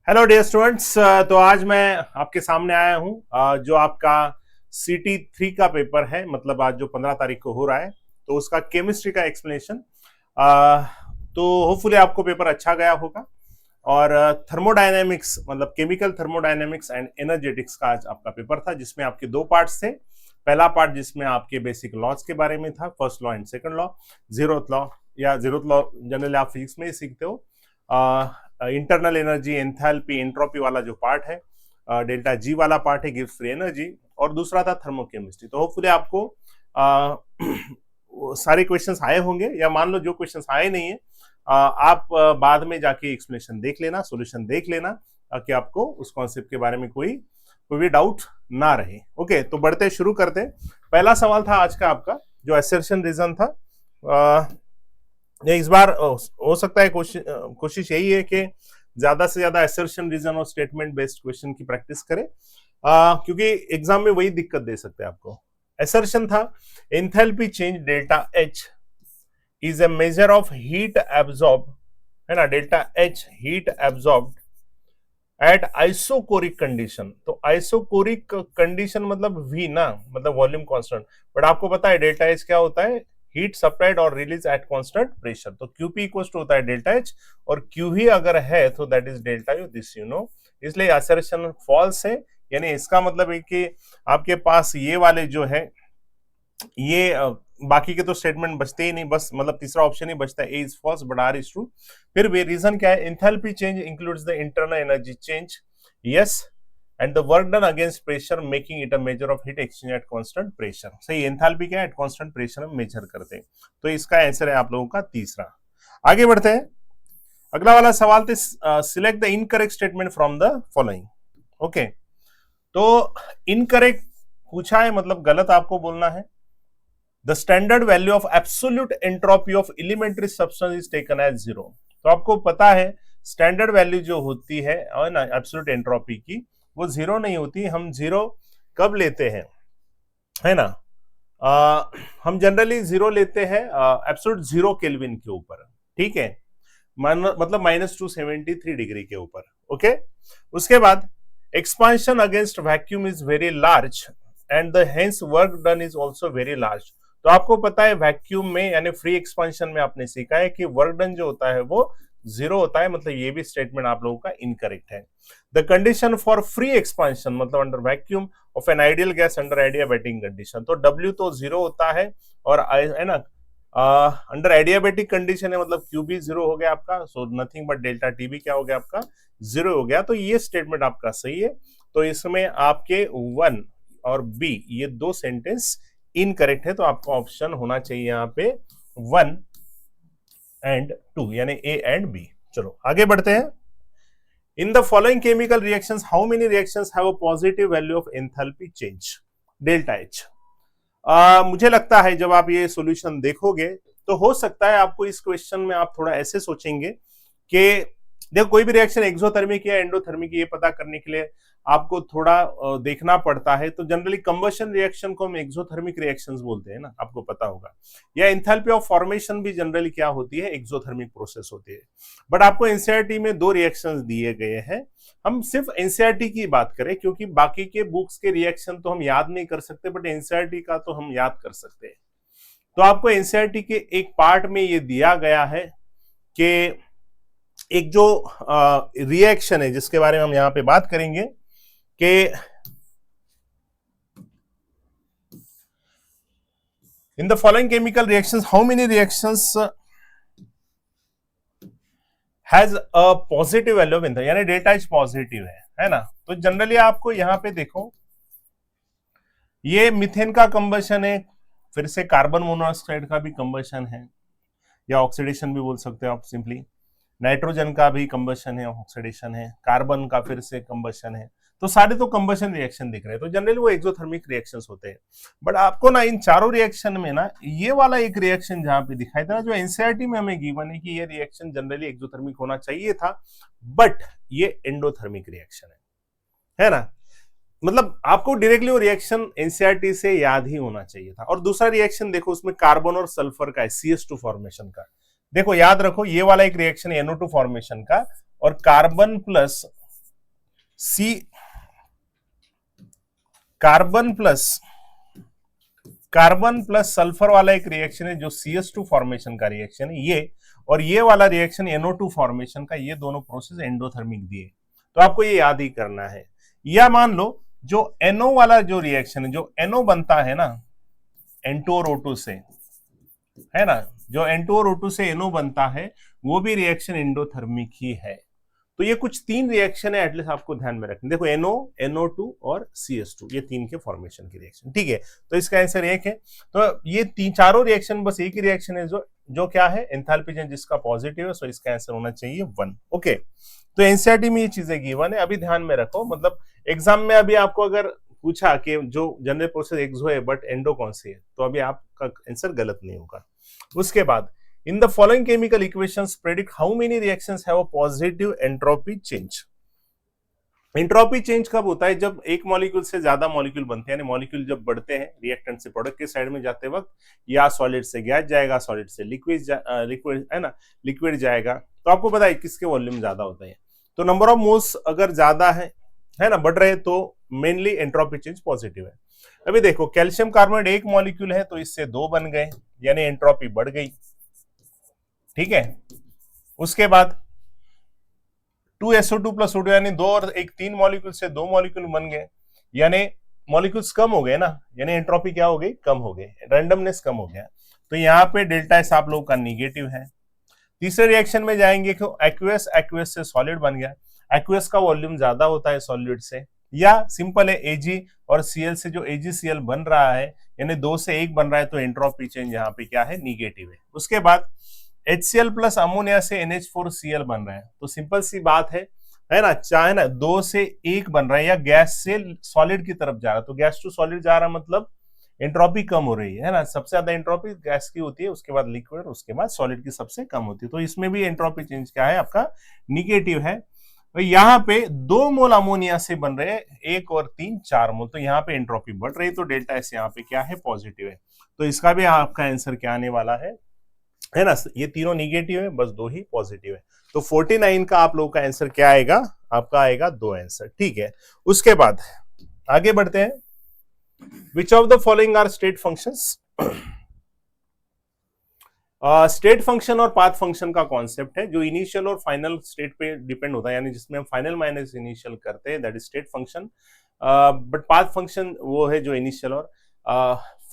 Hello dear students. तो आज मैं आपके सामने आया हूं जो आपका CT3 का पेपर है, मतलब आज जो 15 तारीख को हो रहा है, तो उसका केमिस्ट्री का एक्सप्लेनेशन। तो होपफुली आपको पेपर अच्छा गया होगा। और थर्मोडायनेमिक्स मतलब केमिकल थर्मोडायनेमिक्स एंड एनर्जेटिक्स का आज आपका पेपर था, जिसमें आपके दो पार्ट्स थे। पहला पार्ट जिसमें आपके बेसिक लॉज के बारे में था, first law and second law, zeroth law या जीरोथ लॉ जनरली आप फिजिक्स में ही सीखते हो। इंटरनल एनर्जी, एंथैल्पी, एंट्रोपी वाला जो पार्ट है, डेल्टा जी वाला पार्ट है, गिव्स फ्री एनर्जी। और दूसरा था थर्मोकेमिस्ट्री। तो होपफुली आपको सारे क्वेश्चंस आए होंगे, या मान लो जो क्वेश्चंस आए नहीं है आप बाद में जाके एक्सप्लेनेशन देख लेना, सॉल्यूशन देख लेना, ताकि आपको उस कॉन्सेप्ट के बारे में कोई भी डाउट ना रहे। ओके, तो बढ़ते शुरू करते। पहला सवाल था आज का आपका, जो असर्शन रीजन था। इस बार हो सकता है कोशिश यही है कि ज्यादा से ज्यादा असर्शन रीजन और स्टेटमेंट बेस्ड क्वेश्चन की प्रैक्टिस करें, क्योंकि एग्जाम में वही दिक्कत दे सकते हैं आपको। असर्शन था enthalpy change delta H is a measure of heat absorb, है ना, delta H heat absorb at isochoric condition. तो आइसोकोरिक कंडीशन मतलब V ना, मतलब वॉल्यूम कांस्टेंट। बट आपको पता है डेल्टा एच क्या होता है, हीट सप्लाइड और रिलीज एट कांस्टेंट प्रेशर। तो QP इक्वल टू होता है डेल्टा एच, और Q ही अगर है तो that is delta U, this you know. इसलिए असर्शन फॉल्स है, यानी इसका मतलब है कि आपके पास ये वाले जो है, ये बाकी के तो स्टेटमेंट बचते ही नहीं, बस मतलब तीसरा ऑप्शन ही बचता है, A is false but R is true. फिर वे रीजन क्या है, enthalpy change includes the internal energy change, yes, and the work done against pressure making it a measure of heat exchange at constant pressure. सही, enthalpy क्या है, at constant pressure में measure करते हैं। तो इसका आंसर है आप लोगों का तीसरा। आगे बढ़ते हैं। अगला वाला सवाल थे, select the incorrect statement from the following. Okay, तो इनकरेक्ट पूछा है, मतलब गलत आपको बोलना है। The standard value of absolute entropy of elementary substance is taken as 0। तो आपको पता है स्टैंडर्ड वैल्यू जो होती है और ना एब्सोल्यूट एंट्रोपी की, वो 0 नहीं होती। हम 0 कब लेते हैं, है ना, हम जनरली 0 लेते हैं एब्सोल्यूट 0 केल्विन के ऊपर, ठीक है, मतलब -273 डिग्री के ऊपर। ओके, उसके बाद expansion against vacuum is very large and the hence work done is also very large. तो आपको पता है वैक्यूम में यानी फ्री एक्सपांशन में आपने सीखा है कि वर्क डन जो होता है वो 0 होता है, मतलब ये भी स्टेटमेंट आप लोगों का इनकरेक्ट है। The condition for free expansion मतलब under vacuum of an ideal gas under adiabatic condition, तो W तो 0 होता है, और है ना अंडर एडियाबैटिक कंडीशन है, मतलब Q भी 0 हो गया आपका। So nothing but delta T भी क्या हो गया आपका, 0 हो गया। तो ये स्टेटमेंट आपका सही है। तो इसमें आपके 1 और B ये दो सेंटेंस इनकरेक्ट है, तो आपका ऑप्शन होना चाहिए यहाँ पे 1 एंड 2, यानी A एंड B। चलो आगे बढ़ते हैं। In the following chemical reactions how many reactions have a positive value of enthalpy change delta H. मुझे लगता है जब आप ये सॉल्यूशन देखोगे तो हो सकता है आपको इस क्वेश्चन में आप थोड़ा ऐसे सोचेंगे कि देखो कोई भी रिएक्शन एक्सोथर्मिक या एंडोथर्मिक ये पता करने के लिए आपको थोड़ा देखना पड़ता है। तो जनरली कंबशन रिएक्शन को हम एक्सोथर्मिक रिएक्शंस बोलते हैं ना, आपको पता होगा। या एंथैल्पी ऑफ फॉर्मेशन भी जनरली क्या होती है, एक्सोथर्मिक प्रोसेस होती है। बट आपको एनसीईआरटी में 2 रिएक्शंस दिए गए हैं। हम सिर्फ एनसीईआरटी की बात करें, क्योंकि बाकी के बुक्स के रिएक्शन तो हम याद नहीं कर सकते, बट एनसीईआरटी का तो हम याद कर सकते हैं। तो आपको एनसीईआरटी के एक पार्ट में ये दिया गया है कि एक जो रिएक्शन है जिसके बारे में हम यहां पे बात करेंगे कि in the following chemical reactions how many reactions has a positive value of enthalpy, यानी डेल्टा एच पॉजिटिव है ना। तो जनरली आपको यहां पे देखो, ये मीथेन का कंबशन है, फिर से कार्बन मोनोऑक्साइड का भी कंबशन है, या ऑक्सीडेशन भी बोल सकते हो आप सिंपली। नाइट्रोजन का भी कंबशन है, ऑक्सीडेशन है, कार्बन का फिर से कंबशन है। तो सारे तो कंबशन रिएक्शन दिख रहे हैं, तो जनरली वो एक्सोथर्मिक रिएक्शंस होते हैं। बट आपको ना इन चारों रिएक्शन में ना ये वाला एक रिएक्शन जहां पे दिखाई दे रहा है, जो एनसीईआरटी में हमें गिवन है कि ये रिएक्शन जनरली एक्सोथर्मिक होना चाहिए था, बट ये एंडोथर्मिक रिएक्शन है ना। मतलब आपको डायरेक्टली वो रिएक्शन एनसीईआरटी से याद ही होना चाहिए था। और दूसरा रिएक्शन देखो, उसमें कार्बन और सल्फर का है, CH2 फॉर्मेशन का। देखो याद रखो, ये वाला एक रिएक्शन है NO2 फॉर्मेशन का, और कार्बन प्लस सी कार्बन प्लस सल्फर वाला एक रिएक्शन है जो CS2 फॉर्मेशन का रिएक्शन है ये, और ये वाला रिएक्शन NO2 फॉर्मेशन का, ये दोनों प्रोसेस एंडोथर्मिक दिए, तो आपको ये याद ही करना है। या मान लो जो NO वाला जो रिएक्शन है, जो NO बनता है ना N2 और O2 से, है ना, जो N2 और O2 से NO बनता है वो भी रिएक्शन एंडोथर्मिक ही है। तो ये कुछ 3 रिएक्शन है एटलीस्ट आपको ध्यान में रखना। देखो NO, NO2 और CS2, ये 3 के फॉर्मेशन की रिएक्शन, ठीक है। तो इसका आंसर 1 है। तो ये 3 रिएक्शन बस एक ही रिएक्शन है जो क्या है, एंथैल्पी चेंज जिसका पॉजिटिव है, सो इसका आंसर होना चाहिए 1। ओके, तो एनसीईआरटी में ये चीजें गिवन है, अभी ध्यान में रखो। मतलब एग्जाम में अभी आपको अगर पूछा कि जो जनरल प्रोसेस एक्सो है बट एंडो कौन सी है, तो अभी आपका आंसर गलत नहीं होगा। उसके बाद in the following chemical equations predict how many reactions have a positive entropy change। Entropy change कब होता है, जब एक मॉलिक्यूल से ज्यादा मॉलिक्यूल बनते हैं, यानी मॉलिक्यूल जब बढ़ते हैं रिएक्टेंट से प्रोडक्ट के साइड में जाते वक्त, या सॉलिड से गैस जाएगा, सॉलिड से लिक्विड है ना, लिक्विड जाएगा, तो आपको पता है किसके वॉल्यूम ज्यादा होता है। तो नंबर ऑफ मोल्स अगर ज्यादा है ना, बढ़ रहे, तो मेनली एंट्रोपी चेंज पॉजिटिव है। अभी देखो कैल्शियम कार्बोनेट एक मॉलिक्यूल है तो इससे 2 बन गए, यानी एंट्रोपी बढ़ गई, ठीक है। उसके बाद 2SO2 प्लस O2 यानी 2 और 1 3 मॉलिक्यूल से 2 मॉलिक्यूल बन गए, यानी मॉलिक्यूल्स कम हो गए ना, यानी एंट्रोपी क्या हो गई, कम हो गई, रैंडमनेस कम हो गया। तो यहाँ पे डेल्टा एस आप लोगों का निगेटिव है। तीसरे रिएक्शन में जाएंगे तो एक्वियस से सॉलिड बन गया, एक्वियस का वॉल्यूम ज्यादा होता है सॉलिड से, या सिंपल है Ag और Cl से जो AgCl बन रहा है, यानी 2 से 1 बन रहा है, तो एंट्रोपी चेंज यहाँ पे क्या है, निगेटिव है। उसके बाद HCl प्लस अमोनिया से NH4Cl बन रहा है, तो सिंपल सी बात है ना, चाहे ना 2 से 1 बन रहा है, या गैस से सॉलिड की तरफ जा रहा है, तो गैस टू सॉलिड जा रहा है, मतलब एंट्रोपी कम हो रही है ना। सबसे ज्यादा एंट्रोपी गैस की होती है, उसके बाद लिक्विड, उसके बाद सॉलिड की सबसे कम होती है। तो इसमें भी एंट्रोपी चेंज क्या है आपका, निगेटिव है। तो यहाँ पे 2 मोल अमोनिया से बन रहे, 1 और 3 4 मोल, तो यहाँ पे एंट्रोपी बढ़ रही, तो डेल्टा एस यहाँ पे क्या है, पॉजिटिव है। तो इसका भी आपका आंसर क्या आने वाला है ना, ये तीनों निगेटिव है, बस 2 ही पॉजिटिव है। तो 49 का आप लोगों का आंसर क्या आएगा, आपका आएगा 2 आंसर, ठीक है। उसके बाद आगे बढ़ते हैं। Which of the following are state functions. State function और पाथ फंक्शन का कॉन्सेप्ट है जो इनिशियल और फाइनल स्टेट पे डिपेंड होता है, यानी जिसमें हम फाइनल माइनस इनिशियल करते हैं, that is state function. But path function वो है जो इनिशियल और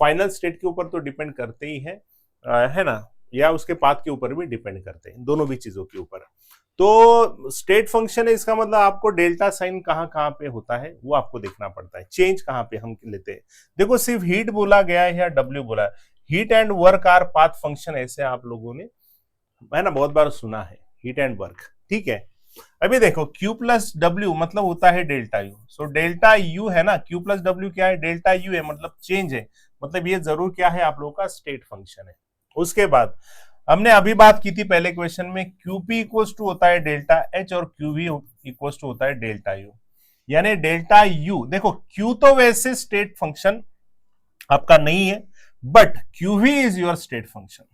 फाइनल स्टेट के ऊपर तो डिपेंड करते ही है ना, या उसके पाथ के ऊपर भी डिपेंड करते हैं, दोनों भी चीजों के ऊपर। तो स्टेट फंक्शन है, इसका मतलब आपको डेल्टा साइन कहाँ पे होता है वो आपको देखना पड़ता है, चेंज कहाँ पे हम लेते हैं। देखो सिर्फ हीट बोला गया है या W बोला है, heat and work our path function, ऐसे आप लोगों ने है ना बहुत बार सुना है, हीट एंड वर्क, ठीक है। अभी देखो Q प्लस W मतलब होता है delta U, so delta U है ना, Q प्लस W क्या है, डेल्टा U है, मतलब चेंज है, मतलब ये जरूर क्या है आप लोगों का स्टेट फंक्शन है। उसके बाद हमने अभी बात की थी पहले क्वेश्चन में, QP इक्वल्स टू होता है डेल्टा H और QV इक्वल्स टू होता है डेल्टा U, यानी डेल्टा U, देखो Q तो वैसे स्टेट फंक्शन आपका नहीं है, but QV is your state function,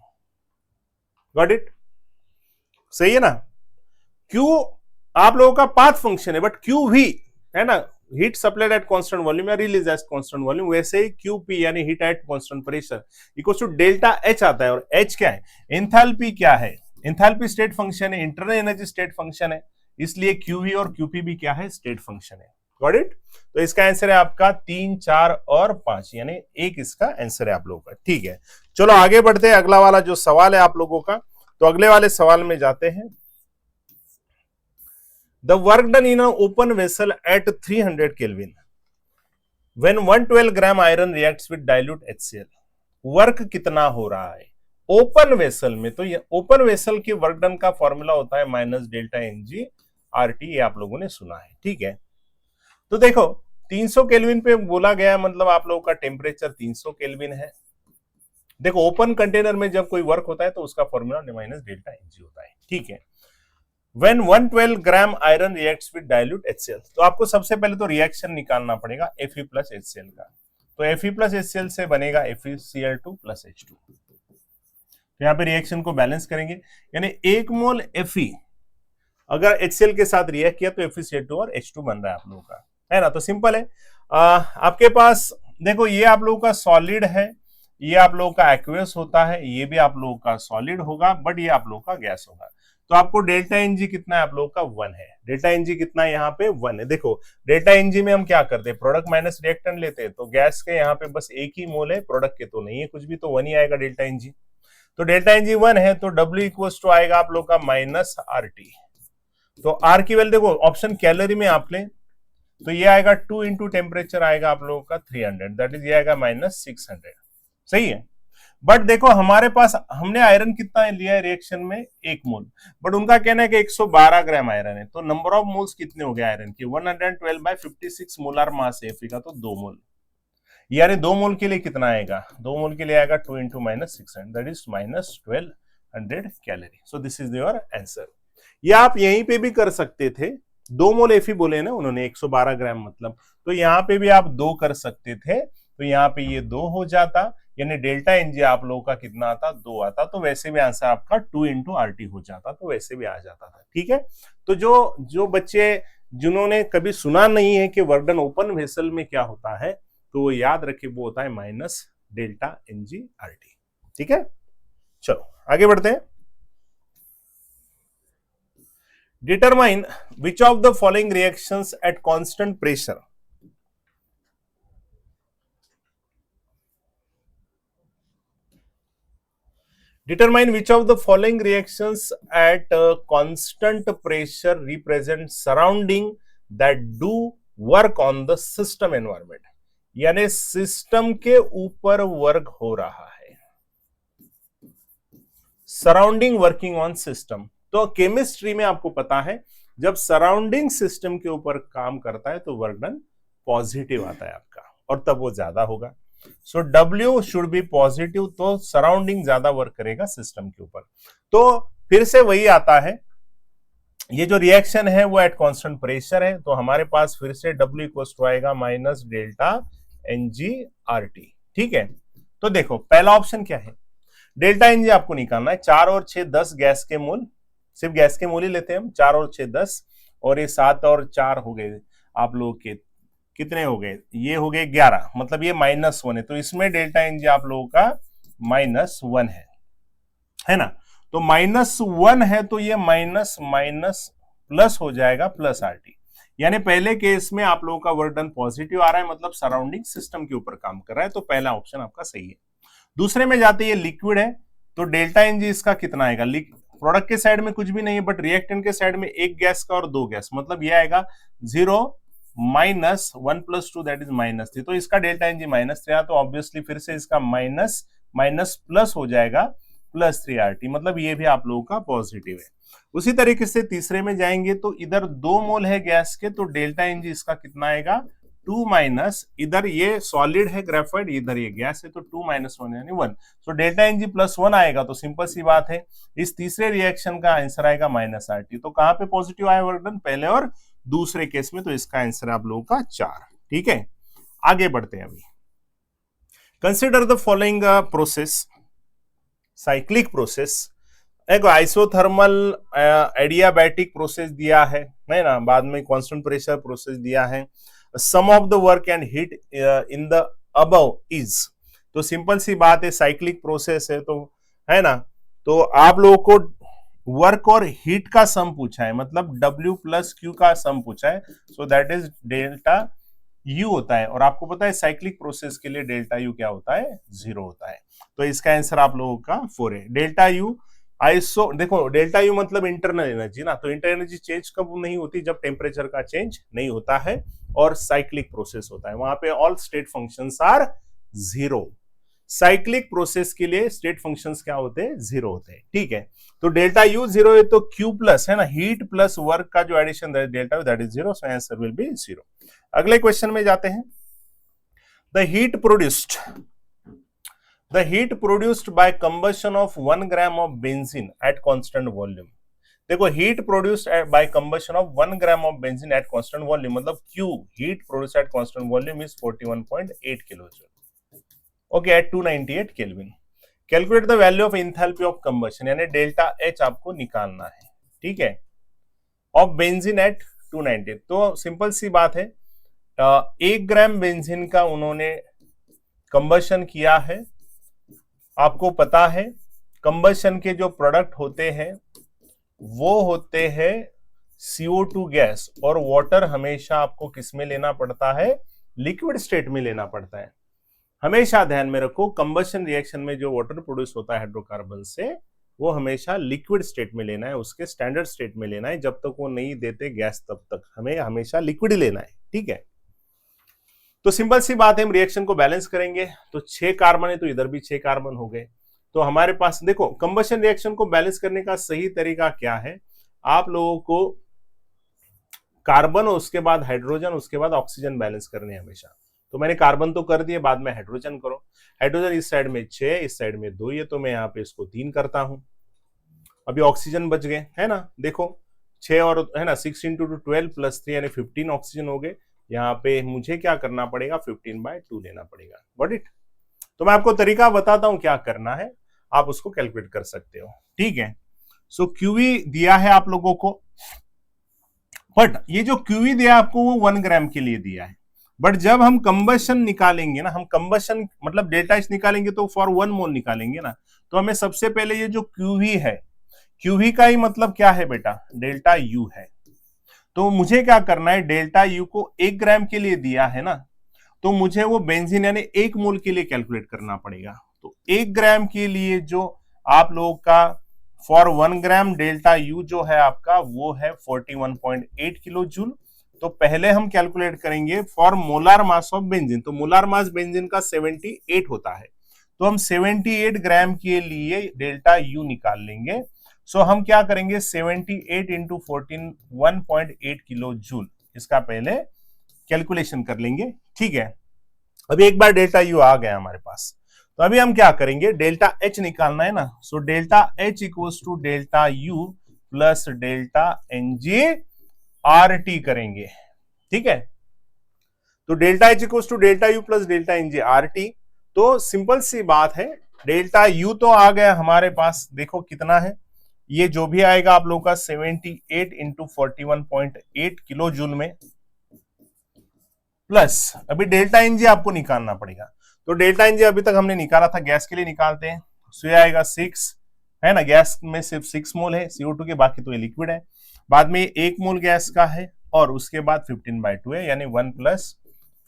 got it, सही है ना। Q आप लोगों का पाथ फंक्शन है, बट QV है ना, heat supplied at constant volume या रिलीज एट कांस्टेंट वॉल्यूम, वैसे ही QP यानी heat at constant pressure equals to delta H आता है। और H क्या है, एंथैल्पी क्या है, एंथैल्पी स्टेट फंक्शन है, इंटरनल एनर्जी स्टेट फंक्शन है, इसलिए QV और QP भी क्या है, स्टेट फंक्शन है, गॉट इट। तो इसका आंसर है आपका 3 4 और 5, यानी 1 इसका आंसर है आप लोगों का, ठीक है। चलो आगे बढ़ते हैं, अगला वाला जो सवाल है आप लोगों का, तो अगले वाले सवाल में जाते हैं। The work done in an open vessel at 300 Kelvin when 112 gram iron reacts with dilute HCl, work कितना हो रहा है ओपन वेसल में। तो ये ओपन वेसल की वर्क डन का फॉर्मूला होता है माइनस डेल्टा Ng RT, ये आप लोगों ने सुना है, ठीक है। तो देखो 300 केल्विन पे बोला गया, मतलब आप लोगों का टेम्परेचर 300 केल्विन है। देखो ओपन कंटेनर में जब कोई वर्क होता है तो उसका फॉर्मूला माइनस डेल्टा Ng होता है, ठीक है। When 112 gram iron reacts with dilute HCl, तो आपको सबसे पहले तो रिएक्शन निकालना पड़ेगा Fe प्लस HCl का, तो Fe प्लस HCl से बनेगा FeCl2 प्लस H2। तो यहाँ पे रिएक्शन को बैलेंस करेंगे, यानी 1 मोल Fe अगर HCl के साथ रिएक्ट किया तो FeCl2 और H2 बन रहा है आप लोगों का, है ना। तो सिंपल है। आपके पास देखो ये आप लोगों का सॉलिड है, ये आप लोगों का एक्वेस होता है, ये भी आप लोगों का सॉलिड होगा, बट ये आप लोगों का गैस होगा। तो आपको डेल्टा एनजी कितना है, आप लोगों का 1 है। डेल्टा एनजी कितना है, यहाँ पे 1 है। देखो डेल्टा एनजी में हम क्या करते हैं, प्रोडक्ट माइनस रिएक्टेंट लेते हैं, तो गैस के यहाँ पे बस एक ही मोल है, प्रोडक्ट के तो नहीं है कुछ भी, तो 1 ही आएगा डेल्टा एनजी। तो डेल्टा एनजी 1 है, तो W इक्वल्स टू आएगा आप लोग का माइनस RT। तो R की वैल्यू देखो ऑप्शन कैलोरी में आप लें तो ये आएगा 2 इंटू टेम्परेचर आएगा आप लोगों का 300, दैट इज ये आएगा माइनस 600। सही है। बट देखो हमारे पास हमने आयरन कितना लिया है रिएक्शन में, 1 मोल, बट उनका कहना है कि 112 ग्राम आयरन है। तो नंबर ऑफ मोल्स कितने हो गए आयरन के, 112 बाय 56 मोलार मास है Fe का, तो 2 मोल। यानी 2 मोल के लिए कितना आएगा, 2 मोल के लिए आएगा 2 into minus 600, that is minus 1200 calorie. So this is your answer. ये आप यहीं पे भी कर सकते थे, 2 मोल Fe बोले ना उन्होंने, 112 ग्राम मतलब, तो यहाँ पे भी आप 2 कर सकते थे, तो यहाँ पे ये 2 हो जाता, यानी डेल्टा एनजी आप लोगों का कितना आता, 2 आता। तो वैसे भी आंसर आपका 2 इंटू RT हो जाता, तो वैसे भी आ जाता था। ठीक है। तो जो बच्चे जिन्होंने कभी सुना नहीं है कि वर्क डन ओपन वेसल में क्या होता है, तो वो याद रखे, वो होता है माइनस डेल्टा एनजी RT। ठीक है, चलो आगे बढ़ते हैं। Determine which of the following reactions at constant pressure constant pressure represent surrounding that do work on the system environment। यानी सिस्टम के ऊपर वर्क हो रहा है, सराउंडिंग वर्किंग ऑन सिस्टम। तो केमिस्ट्री में आपको पता है जब सराउंडिंग सिस्टम के ऊपर काम करता है तो वर्क डन पॉजिटिव आता है आपका, और तब वो ज्यादा होगा। सो W शुड बी पॉजिटिव, तो सराउंडिंग ज्यादा वर्क करेगा सिस्टम के ऊपर। तो फिर से वही आता है, ये जो रिएक्शन है वो एट कांस्टेंट प्रेशर है, तो हमारे पास फिर से W इक्वल्स टू आएगा माइनस डेल्टा एनजी RT। ठीक है। तो देखो पहला ऑप्शन क्या है, डेल्टा एनजी आपको निकालना है। 4 और 6 10 गैस के मोल, सिर्फ गैस के मोल ही लेते हैं हम। 4 और 6 10, और ये 7 और 4 हो गए आप लोग के, कितने हो गए, ये हो गए 11, मतलब ये -1 है, तो इसमें डेल्टा एनजी आप लोगों का -1 है ना। तो -1 है, तो ये माइनस माइनस प्लस हो जाएगा प्लस RT। यानी पहले केस में आप लोगों का वर्क डन पॉजिटिव आ रहा है, मतलब सराउंडिंग सिस्टम के ऊपर काम कर रहा है, तो पहला ऑप्शन आपका सही है। दूसरे में जाते ये लिक्विड है, तो डेल्टा एनजी इसका कितना आएगा, प्रोडक्ट के साइड में कुछ भी नहीं है, बट रिएक्टेंट के साइड में 1 गैस का और 2 गैस, मतलब ये आएगा 0 माइनस 1 + 2 दैट इज -3। तो इसका डेल्टा एनजी -3, तो ऑब्वियसली फिर से इसका माइनस माइनस प्लस हो जाएगा +3 RT, मतलब ये भी आप लोगों का पॉजिटिव है। उसी तरीके से तीसरे में जाएंगे तो इधर 2 मोल है गैस के, तो डेल्टा एनजी इसका कितना आएगा 2 माइनस, इधर ये सॉलिड है ग्रेफाइट, इधर ये गैस है, तो 2 - 1 यानी 1। सो डेल्टा एनजी +1 आएगा, तो सिंपल सी बात है इस तीसरे रिएक्शन का आंसर आएगा -RT। तो कहां पे पॉजिटिव आया वर्क डन, पहले और दूसरे केस में, तो इसका आंसर आप लोगों का 4। ठीक है, आगे बढ़ते हैं अभी। Consider the following process, cyclic process. एक आइसोथर्मल एडियाबैटिक प्रोसेस दिया है ना, बाद में कांस्टेंट प्रेशर प्रोसेस दिया है। Sum of the work and heat in the above is, तो सिंपल सी बात है साइक्लिक प्रोसेस है, तो है ना। तो आप लोगों को वर्क और हीट का सम पूछा है, मतलब W + Q का सम पूछा है, so that is delta U होता है, और आपको पता है साइक्लिक प्रोसेस के लिए डेल्टा U क्या होता है, 0 होता है। तो इसका आंसर आप लोगों का 4 है। डेल्टा U आइसो, देखो डेल्टा U मतलब इंटरनल एनर्जी ना, तो इंटरनल एनर्जी चेंज कब नहीं होती, जब टेम्परेचर का चेंज नहीं होता है और साइक्लिक प्रोसेस होता है, वहां पे all state functions are 0। Cyclic process के लिए स्टेट फंक्शंस क्या होते हैं, 0 होते हैं। ठीक है, तो डेल्टा U 0 है, तो Q प्लस है ना, हीट प्लस वर्क का जो addition delta that is 0, so answer will be 0। अगले क्वेश्चन में जाते हैं। The heat produced by combustion of 1 gram of benzene at constant volume. देखो heat produced by combustion of 1 gram of benzene at constant volume, मतलब Q heat produced at constant volume is 41.8 kilojoule, okay, at 298 kelvin. Calculate the value of enthalpy of combustion, यानी delta H आपको निकालना है। ठीक है, of benzene eight 290। तो simple सी बात है, 1 ग्राम बेंजीन का उन्होंने कंबशन किया है। आपको पता है कंबशन के जो प्रोडक्ट होते हैं वो होते हैं CO2 गैस, और वाटर हमेशा आपको किस में लेना पड़ता है, लिक्विड स्टेट में लेना पड़ता है। हमेशा ध्यान में रखो, कंबशन रिएक्शन में जो वाटर प्रोड्यूस होता है हाइड्रोकार्बन से, वो हमेशा लिक्विड स्टेट में लेना है, उसके स्टैंडर्ड स्टेट में लेना है। जब तक वो नहीं देते गैस तब तक हमें हमेशा लिक्विड ही लेना है, ठीक है। तो सिंपल सी बात है, हम रिएक्शन को बैलेंस करेंगे तो 6 कार्बन है तो इधर भी 6 कार्बन हो गए। तो हमारे पास देखो, कंबशन रिएक्शन को बैलेंस करने का सही तरीका क्या है, आप लोगों को कार्बन, उसके बाद हाइड्रोजन, उसके बाद ऑक्सीजन बैलेंस करने हमेशा। तो मैंने कार्बन तो कर दिए, बाद में हाइड्रोजन करो। हाइड्रोजन इस साइड में 6, इस साइड में 2, ये तो मैं यहाँ पे इसको 3 करता हूं। अभी ऑक्सीजन बच गए, है ना, देखो 6 और है ना, 6 × 12 + 3 यानी 15 ऑक्सीजन हो गए। यहाँ पे मुझे क्या करना पड़ेगा, 15/2 लेना पड़ेगा। Got it. तो मैं आपको तरीका बताता हूं क्या करना है, आप उसको कैलकुलेट कर सकते हो, ठीक है। सो QE दिया है आप लोगों को, बट ये जो QE दिया आपको वो 1 ग्राम के लिए दिया है। बट जब हम कंबशन निकालेंगे ना, हम कंबशन मतलब डेल्टा एच निकालेंगे तो फॉर 1 मोल निकालेंगे ना, तो हमें सबसे पहले ये जो QE है, QE का ही मतलब क्या है बेटा, डेल्टा U है। तो मुझे क्या करना है, डेल्टा U को 1 ग्राम के लिए दिया है ना, तो मुझे वो बेंजीन यानी 1 मोल के लिए कैलकुलेट करना पड़ेगा। तो 1 ग्राम के लिए जो आप लोगों का फॉर 1 ग्राम डेल्टा U जो है आपका, वो है 41.8 किलो जूल। तो पहले हम कैलकुलेट करेंगे for molar mass of benzene. तो मोलार मास बेंजीन का 78 होता है, तो हम 78 ग्राम के लिए डेल्टा U निकाल लेंगे। सो हम क्या करेंगे, 78 × 41.8 किलो जूल, इसका पहले कैलकुलेशन कर लेंगे, ठीक है। अभी एक बार डेल्टा U आ गया हमारे पास, तो अभी हम क्या करेंगे, डेल्टा H निकालना है ना। So delta H = delta U + delta NG RT करेंगे, ठीक है। तो delta H = delta U + delta NG RT। तो सिंपल सी बात है, डेल्टा U तो आ गया हमारे पास, देखो कितना है, ये जो भी आएगा आप लोगों का 78 × 41.8 किलो जूल में, प्लस अभी डेल्टा NG आपको निकालना पड़ेगा। तो डेल्टा NG अभी तक हमने निकाला था, गैस के लिए निकालते हैं। सो ये आएगा 6, है ना, गैस में सिर्फ 6 मोल है CO2 के, बाकी तो ये लिक्विड है। बाद में 1 मोल गैस का है, और उसके बाद 15/2 है, यानी 1 +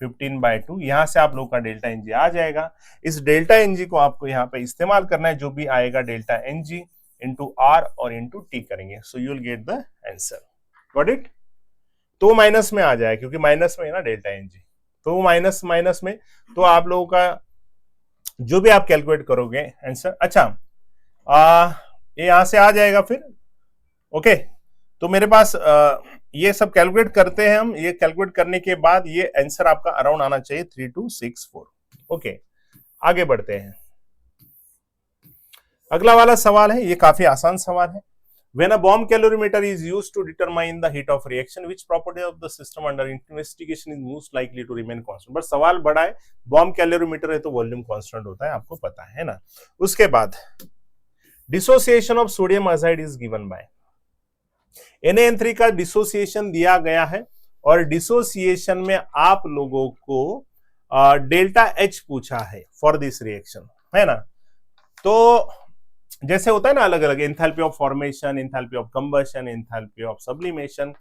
15/2। यहां से आप लोग का डेल्टा NG आ जाएगा। इस डेल्टा NG को आपको यहाँ पे इस्तेमाल करना है, जो भी आएगा डेल्टा NG × R और × T करेंगे। So you will get the answer. Got it. तो माइनस में आ जाए, क्योंकि माइनस में है ना डेल्टा NG, तो माइनस में, तो आप लोगों का जो भी आप कैलकुलेट करोगे आंसर, अच्छा ये यहां से आ जाएगा फिर, ओके। तो मेरे पास ये सब कैलकुलेट करते हैं हम, ये कैलकुलेट करने के बाद ये आंसर आपका अराउंड आना चाहिए 3264। ओके, आगे बढ़ते हैं। अगला वाला सवाल है, ये काफी आसान सवाल है। When a bomb calorimeter is used to determine the heat of reaction, which property of the system under investigation is most likely to remain constant? But सवाल बड़ा है, बॉम्ब कैलोरीमीटर है तो वॉल्यूम कांस्टेंट होता है, आपको पता है ना। उसके बाद dissociation of sodium azide is given by, Na3 का डिसोसिएशन दिया गया है, और डिसोसिएशन में आप लोगों को डेल्टा H पूछा है फॉर दिस रिएक्शन, है ना। तो जैसे होता है ना अलग अलग, enthalpy of formation, enthalpy of combustion, enthalpy of sublimation,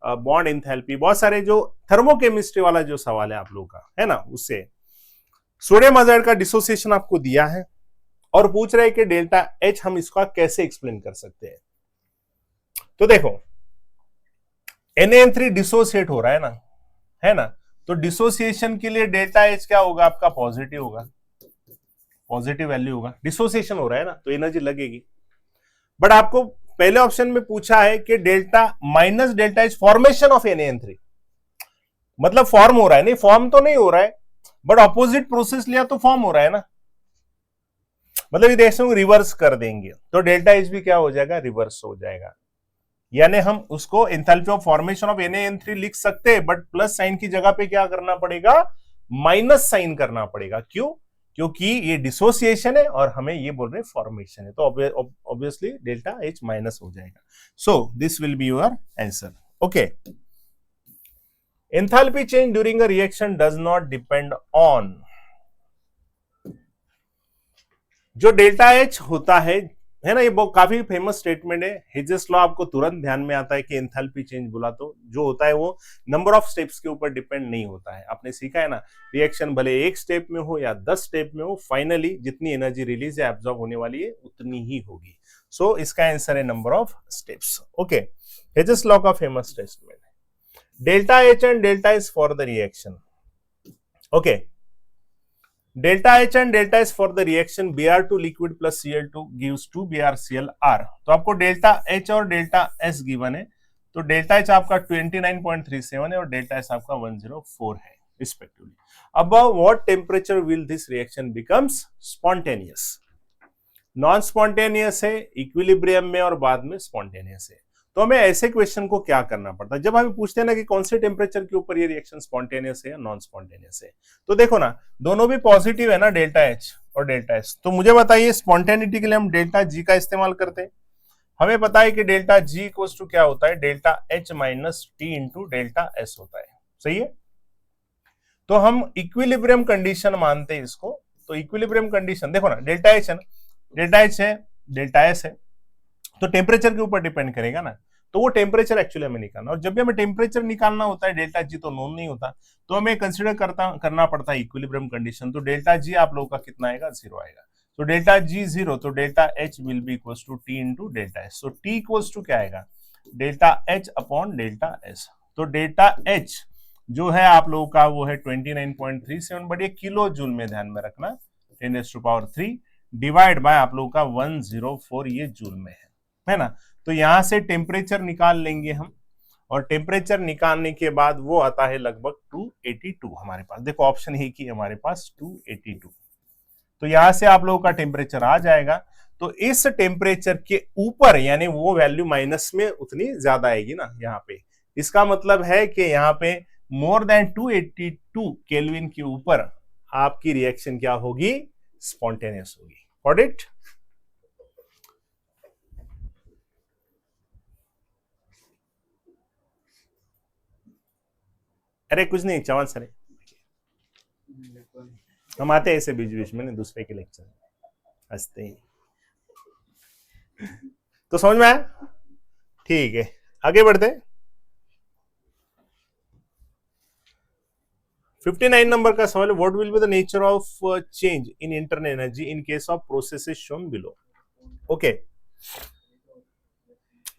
bond enthalpy, बहुत सारे जो थर्मोकेमिस्ट्री वाला जो सवाल है आप लोगों का, है ना, उससे सोडियम अजाइड का डिसोसिएशन आपको दिया है, और पूछ रहे हैं कि डेल्टा H हम इसका कैसे एक्सप्लेन कर सकते हैं। तो देखो Na3 डिसोसिएट हो रहा है ना, है ना, तो डिसोसिएशन के लिए डेल्टा H क्या होगा आपका, पॉजिटिव होगा, पॉजिटिव वैल्यू होगा। डिसोसिएशन हो रहा है ना, तो एनर्जी लगेगी। बट आपको पहले ऑप्शन में पूछा है कि delta minus delta H formation of Na3, मतलब फॉर्म हो रहा है, नहीं फॉर्म तो नहीं हो रहा है, बट ऑपोजिट प्रोसेस लिया तो फॉर्म हो रहा है ना, मतलब रिएक्शन को रिवर्स कर देंगे तो डेल्टा H भी क्या हो जाएगा, रिवर्स हो जाएगा। यानी हम उसको enthalpy of formation of Na3 लिख सकते हैं, बट प्लस साइन की जगह पे क्या करना पड़ेगा, माइनस साइन करना पड़ेगा। क्यों, क्योंकि ये डिसोसिएशन है और हमें ये बोल रहे फॉर्मेशन है, तो ऑब्वियसली डेल्टा एच माइनस हो जाएगा. So this will be your answer. Okay, enthalpy change during a reaction does not depend on. जो डेल्टा एच होता है ना, ये बहुत काफी फेमस स्टेटमेंट है. हिजेस लॉ आपको तुरंत ध्यान में आता है कि एंथैल्पी चेंज बोला तो जो होता है वो नंबर ऑफ स्टेप्स के ऊपर डिपेंड नहीं होता है. आपने सीखा है ना, रिएक्शन भले एक स्टेप में हो या 10 स्टेप में हो, फाइनली जितनी एनर्जी रिलीज या एब्जॉर्ब होने वाली है उतनी ही होगी. सो इसका आंसर है number of steps. Okay, Hess's law का फेमस स्टेटमेंट है delta H and delta S for the reaction. Okay, delta H and delta S for the reaction Br2 liquid plus Cl2 gives 2 BrClR. तो आपको delta H और delta S given है, तो delta H आपका 29.37 है और delta S आपका 104 है respectively. Above what temperature will this reaction becomes spontaneous. Non spontaneous है, इक्विलिब्रियम में और बाद में स्पॉन्टेनियस है. तो हमें ऐसे क्वेश्चन को क्या करना पड़ता है जब हमें पूछते हैं ना कि कौन से टेम्परेचर के ऊपर ये रिएक्शन स्पॉन्टेनियस है या नॉन स्पॉन्टेनियस है. तो देखो ना, दोनों भी पॉजिटिव है ना, डेल्टा एच और डेल्टा एस. तो मुझे बताइए, स्पॉन्टेनिटी के लिए हम डेल्टा जी का इस्तेमाल करते हैं. हमें पता है कि डेल्टा जी इक्वल्स टू क्या होता है, delta H minus T into delta S होता है. सही है. तो हम इक्विलिब्रियम कंडीशन मानते हैं इसको. तो इक्विलिब्रियम कंडीशन देखो ना, डेल्टा एच है ना, डेल्टा एच है, डेल्टा एस है, तो टेम्परेचर के ऊपर डिपेंड करेगा ना. तो वो टेम्परेचर एक्चुअली हमें निकालना, और जब भी हमें टेम्परेचर निकालना होता है डेल्टा जी तो नोन नहीं होता, तो हमें कंसीडर करना पड़ता है इक्विलिब्रियम कंडीशन. तो डेल्टा जी आप लोगों का कितना आएगा, 0 आएगा. तो डेल्टा जी 0, तो delta H will be equals to T into delta S. तो टी इक्वल्स टू क्या आएगा, delta H upon delta S. तो डेल्टा एच जो है आप लोगों का वो है 29.37, बट ये किलो जूल में ध्यान में रखना, 10⁻³ डिवाइड बाय आप लोगों का 104, ये जूल में है ना. तो यहां से टेम्परेचर निकाल लेंगे हम, और टेम्परेचर निकालने के बाद वो आता है लगभग 282 हमारे पास. देखो ऑप्शन ही की हमारे पास 282. तो यहां से आप लोगों का टेम्परेचर आ जाएगा. तो इस टेम्परेचर के ऊपर यानी वो वैल्यू माइनस में उतनी ज्यादा आएगी ना यहाँ पे. इसका मतलब है कि यहाँ पे मोर देन 282 केल्विन के ऊपर आपकी रिएक्शन क्या होगी, स्पॉन्टेनियस होगी. Got it. अरे कुछ नहीं, चौहान सर हम आते हैं ऐसे बीच बीच में, दूसरे के लेक्चर हंसते ही. तो समझ में आया. ठीक है, आगे बढ़ते. 59 नंबर का सवाल है, what will be the nature of change in internal energy in case of processes shown below. Okay,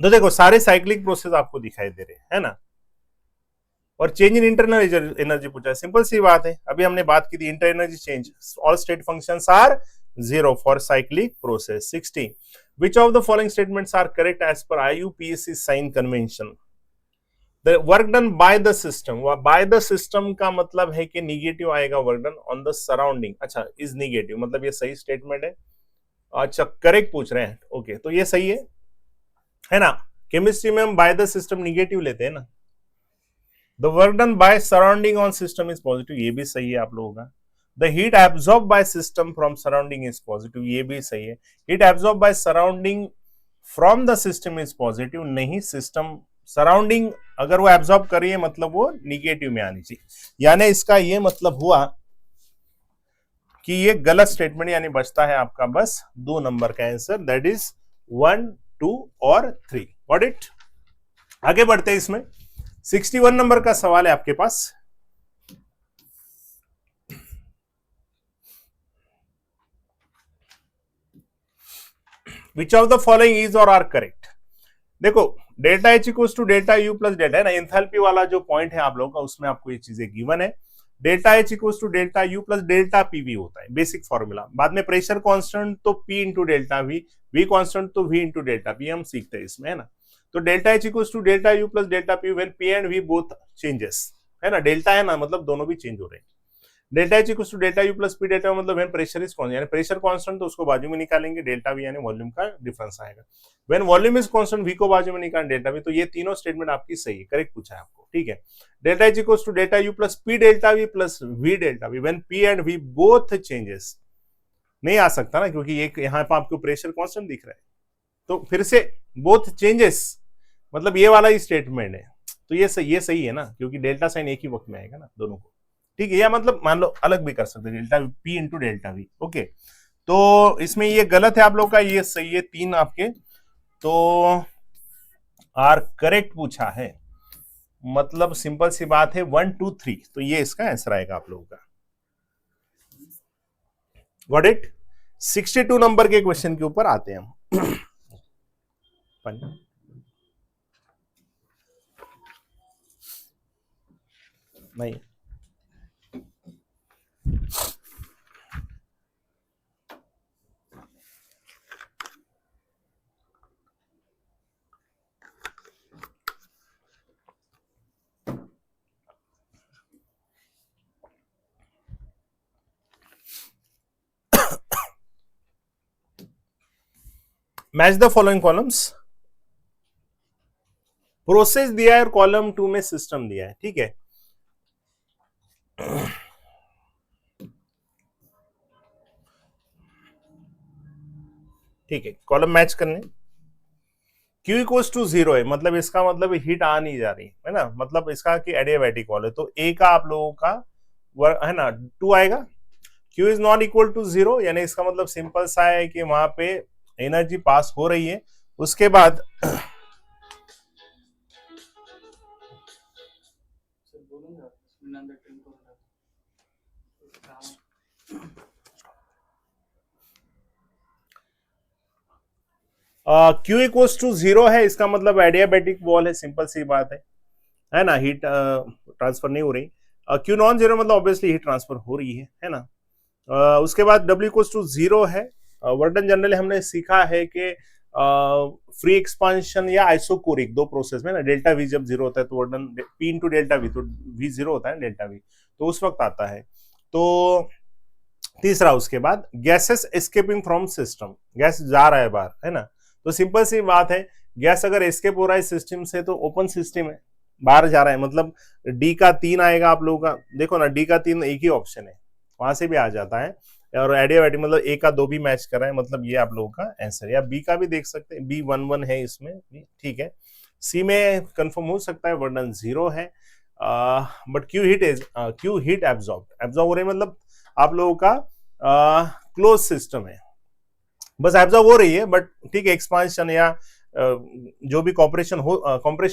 तो देखो सारे साइक्लिक प्रोसेस आपको दिखाई दे रहे हैं, है ना, और चेंज इन इंटरनल एनर्जी पूछा है. सिंपल सी बात है, अभी हमने बात की थी internal energy change, all state functions are 0 for cyclic process. 60 which of the following statements are correct as per IUPAC sign convention. The work done by the system, by the system का मतलब है कि negative आएगा work done on the surrounding. अच्छा, is negative मतलब ये सही statement है. अच्छा, करेक्ट पूछ रहे हैं. ओके, तो ये सही है ना. केमिस्ट्री में हम बाय द सिस्टम निगेटिव लेते हैं ना. The work done by surrounding on system is positive, ये भी सही है आप लोगों का. The heat absorb by system from surrounding is positive, ये भी सही है. Heat absorb by surrounding from the system is positive, नहीं, सिस्टम सराउंडिंग अगर वो एब्जॉर्ब कर रही है मतलब वो निगेटिव में आनी चाहिए. यानी इसका ये मतलब हुआ कि ये गलत स्टेटमेंट, यानी बचता है आपका बस 2 नंबर का आंसर, दैट इज 1, 2 और 3. Got it. आगे बढ़ते हैं. इसमें 61 नंबर का सवाल है आपके पास. Which of the following is or are correct? देखो, delta H equals to delta U plus delta है ना, एंथैल्पी वाला जो पॉइंट है आप लोगों का, उसमें आपको ये चीजें गिवन है. Delta H equals to delta U plus delta PV होता है बेसिक फॉर्मूला. बाद में प्रेशर कांस्टेंट तो P into delta V, V constant तो वी इंटू डेल्टा पी, हम सीखते हैं इसमें, है ना. तो delta H equals to delta U plus delta P when P and V both changes, है ना. डेल्टा है ना मतलब दोनों भी चेंज हो रहे हैं. Delta H equals to delta U plus P delta मतलब व्हेन प्रेशर इज कांस्टेंट, यानी प्रेशर कांस्टेंट तो उसको बाजू में निकालेंगे, डेल्टा वी यानी वॉल्यूम का डिफरेंस आएगा. When volume is constant, V को बाजू में निकालें, डेल्टा वी. तो ये तीनों स्टेटमेंट आपकी सही है, करेक्ट पूछा है आपको. ठीक है. Delta H equals to delta U plus P delta V plus V delta V when P and V both changes, नहीं आ सकता ना, क्योंकि एक यहाँ पर आपको प्रेशर कांस्टेंट दिख रहा है। तो फिर से बोथ चेंजेस, मतलब ये वाला ही स्टेटमेंट है, तो ये सही है ना, क्योंकि डेल्टा साइन एक ही वक्त में आएगा ना दोनों को, ठीक है। या मतलब मान लो अलग भी कर सकते हैं, delta P into delta we, okay. तो इसमें ये गलत है आप लोग का, ये सही है, 3 आपके तो आर करेक्ट पूछा है, मतलब सिंपल सी बात है 1 2 3, तो ये इसका आंसर आएगा आप लोगों का। Got it. 62 नंबर के क्वेश्चन के ऊपर आते हैं हम। नहीं, match the following columns. Process दिया है और कॉलम 2 में सिस्टम दिया है, ठीक है। ठीक है, कॉलम मैच करने। Q इक्वल्स टू 0 है, मतलब इसका मतलब हीट आ नहीं जा रही है ना, मतलब इसका कि एडियाबैटिक वॉल है, तो A का आप लोगों का है ना 2 आएगा। Q is not equal to 0, यानी इसका मतलब सिंपल सा है कि वहां पे एनर्जी पास हो रही है। उसके बाद Q इक्वल्स टू 0 है, इसका मतलब एडियाबैटिक वॉल है, सिंपल सी बात है ना, हीट ट्रांसफर नहीं हो रही। Q नॉन 0 मतलब ऑब्वियसली हीट ट्रांसफर हो रही है ना। उसके बाद W इक्वल्स टू 0 है। वर्क डन जनरली हमने सीखा है कि फ्री एक्सपांशन या आइसोकोरिक दो प्रोसेस में ना, डेल्टा वी जब 0 होता है तो work done P into delta V, तो V 0 होता है डेल्टा वी, तो उस वक्त आता है। तो तीसरा, उसके बाद gases escaping from system, gas जा रहा है बाहर, है ना। तो सिंपल सी बात है, गैस अगर एस्केप हो रहा है सिस्टम से तो ओपन सिस्टम है, बाहर जा रहा है, मतलब डी का 3 आएगा आप लोगों का, देखो ना डी का 3 एक ही ऑप्शन है, वहां से भी आ जाता है। और एडियाबैटिक मतलब ए का 2 भी मैच कर रहा है, मतलब ये आप लोगों का आंसर। या बी का भी देख सकते हैं, बी 1 1 है इसमें, ठीक है। सी में कंफर्म हो सकता है वर्डन 0 है, बट क्यू हीट एब्जॉर्ब हो रही है, मतलब आप लोगों का क्लोज सिस्टम है, बस एब्जॉर्ब हो रही है, बट ठीक है, एक्सपांशन या जो भी कॉम्प्रेशन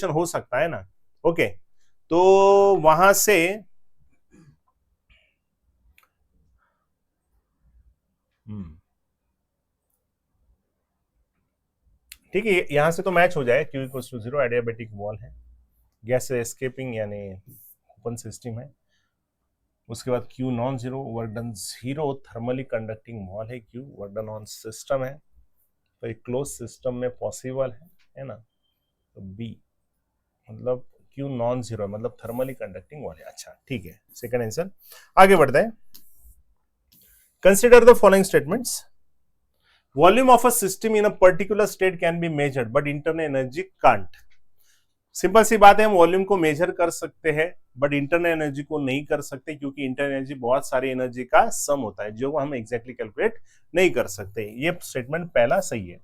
हो सकता है ना, ओके। तो वहां से ठीक है, यहां से तो मैच हो जाए, Q equals to 0 adiabatic wall है, गैस एस्केपिंग यानी ओपन सिस्टम है। उसके बाद Q non 0, work done 0, thermally conducting wall है, Q work done on system है, तो एक क्लोज सिस्टम में पॉसिबल है ना। तो B मतलब Q नॉन 0 मतलब थर्मली कंडक्टिंग वॉल है। अच्छा ठीक है, सेकंड आंसर। आगे बढ़ते हैं। Consider the following statements. Volume of a system in a particular state can be measured but internal energy can't. Simple सी बात है, हम वॉल्यूम को मेजर कर सकते हैं बट इंटरनल एनर्जी को नहीं कर सकते, क्योंकि इंटरनल एनर्जी बहुत सारी एनर्जी का सम होता है जो हम एग्जैक्टली कैलकुलेट नहीं कर सकते। ये स्टेटमेंट पहला सही है।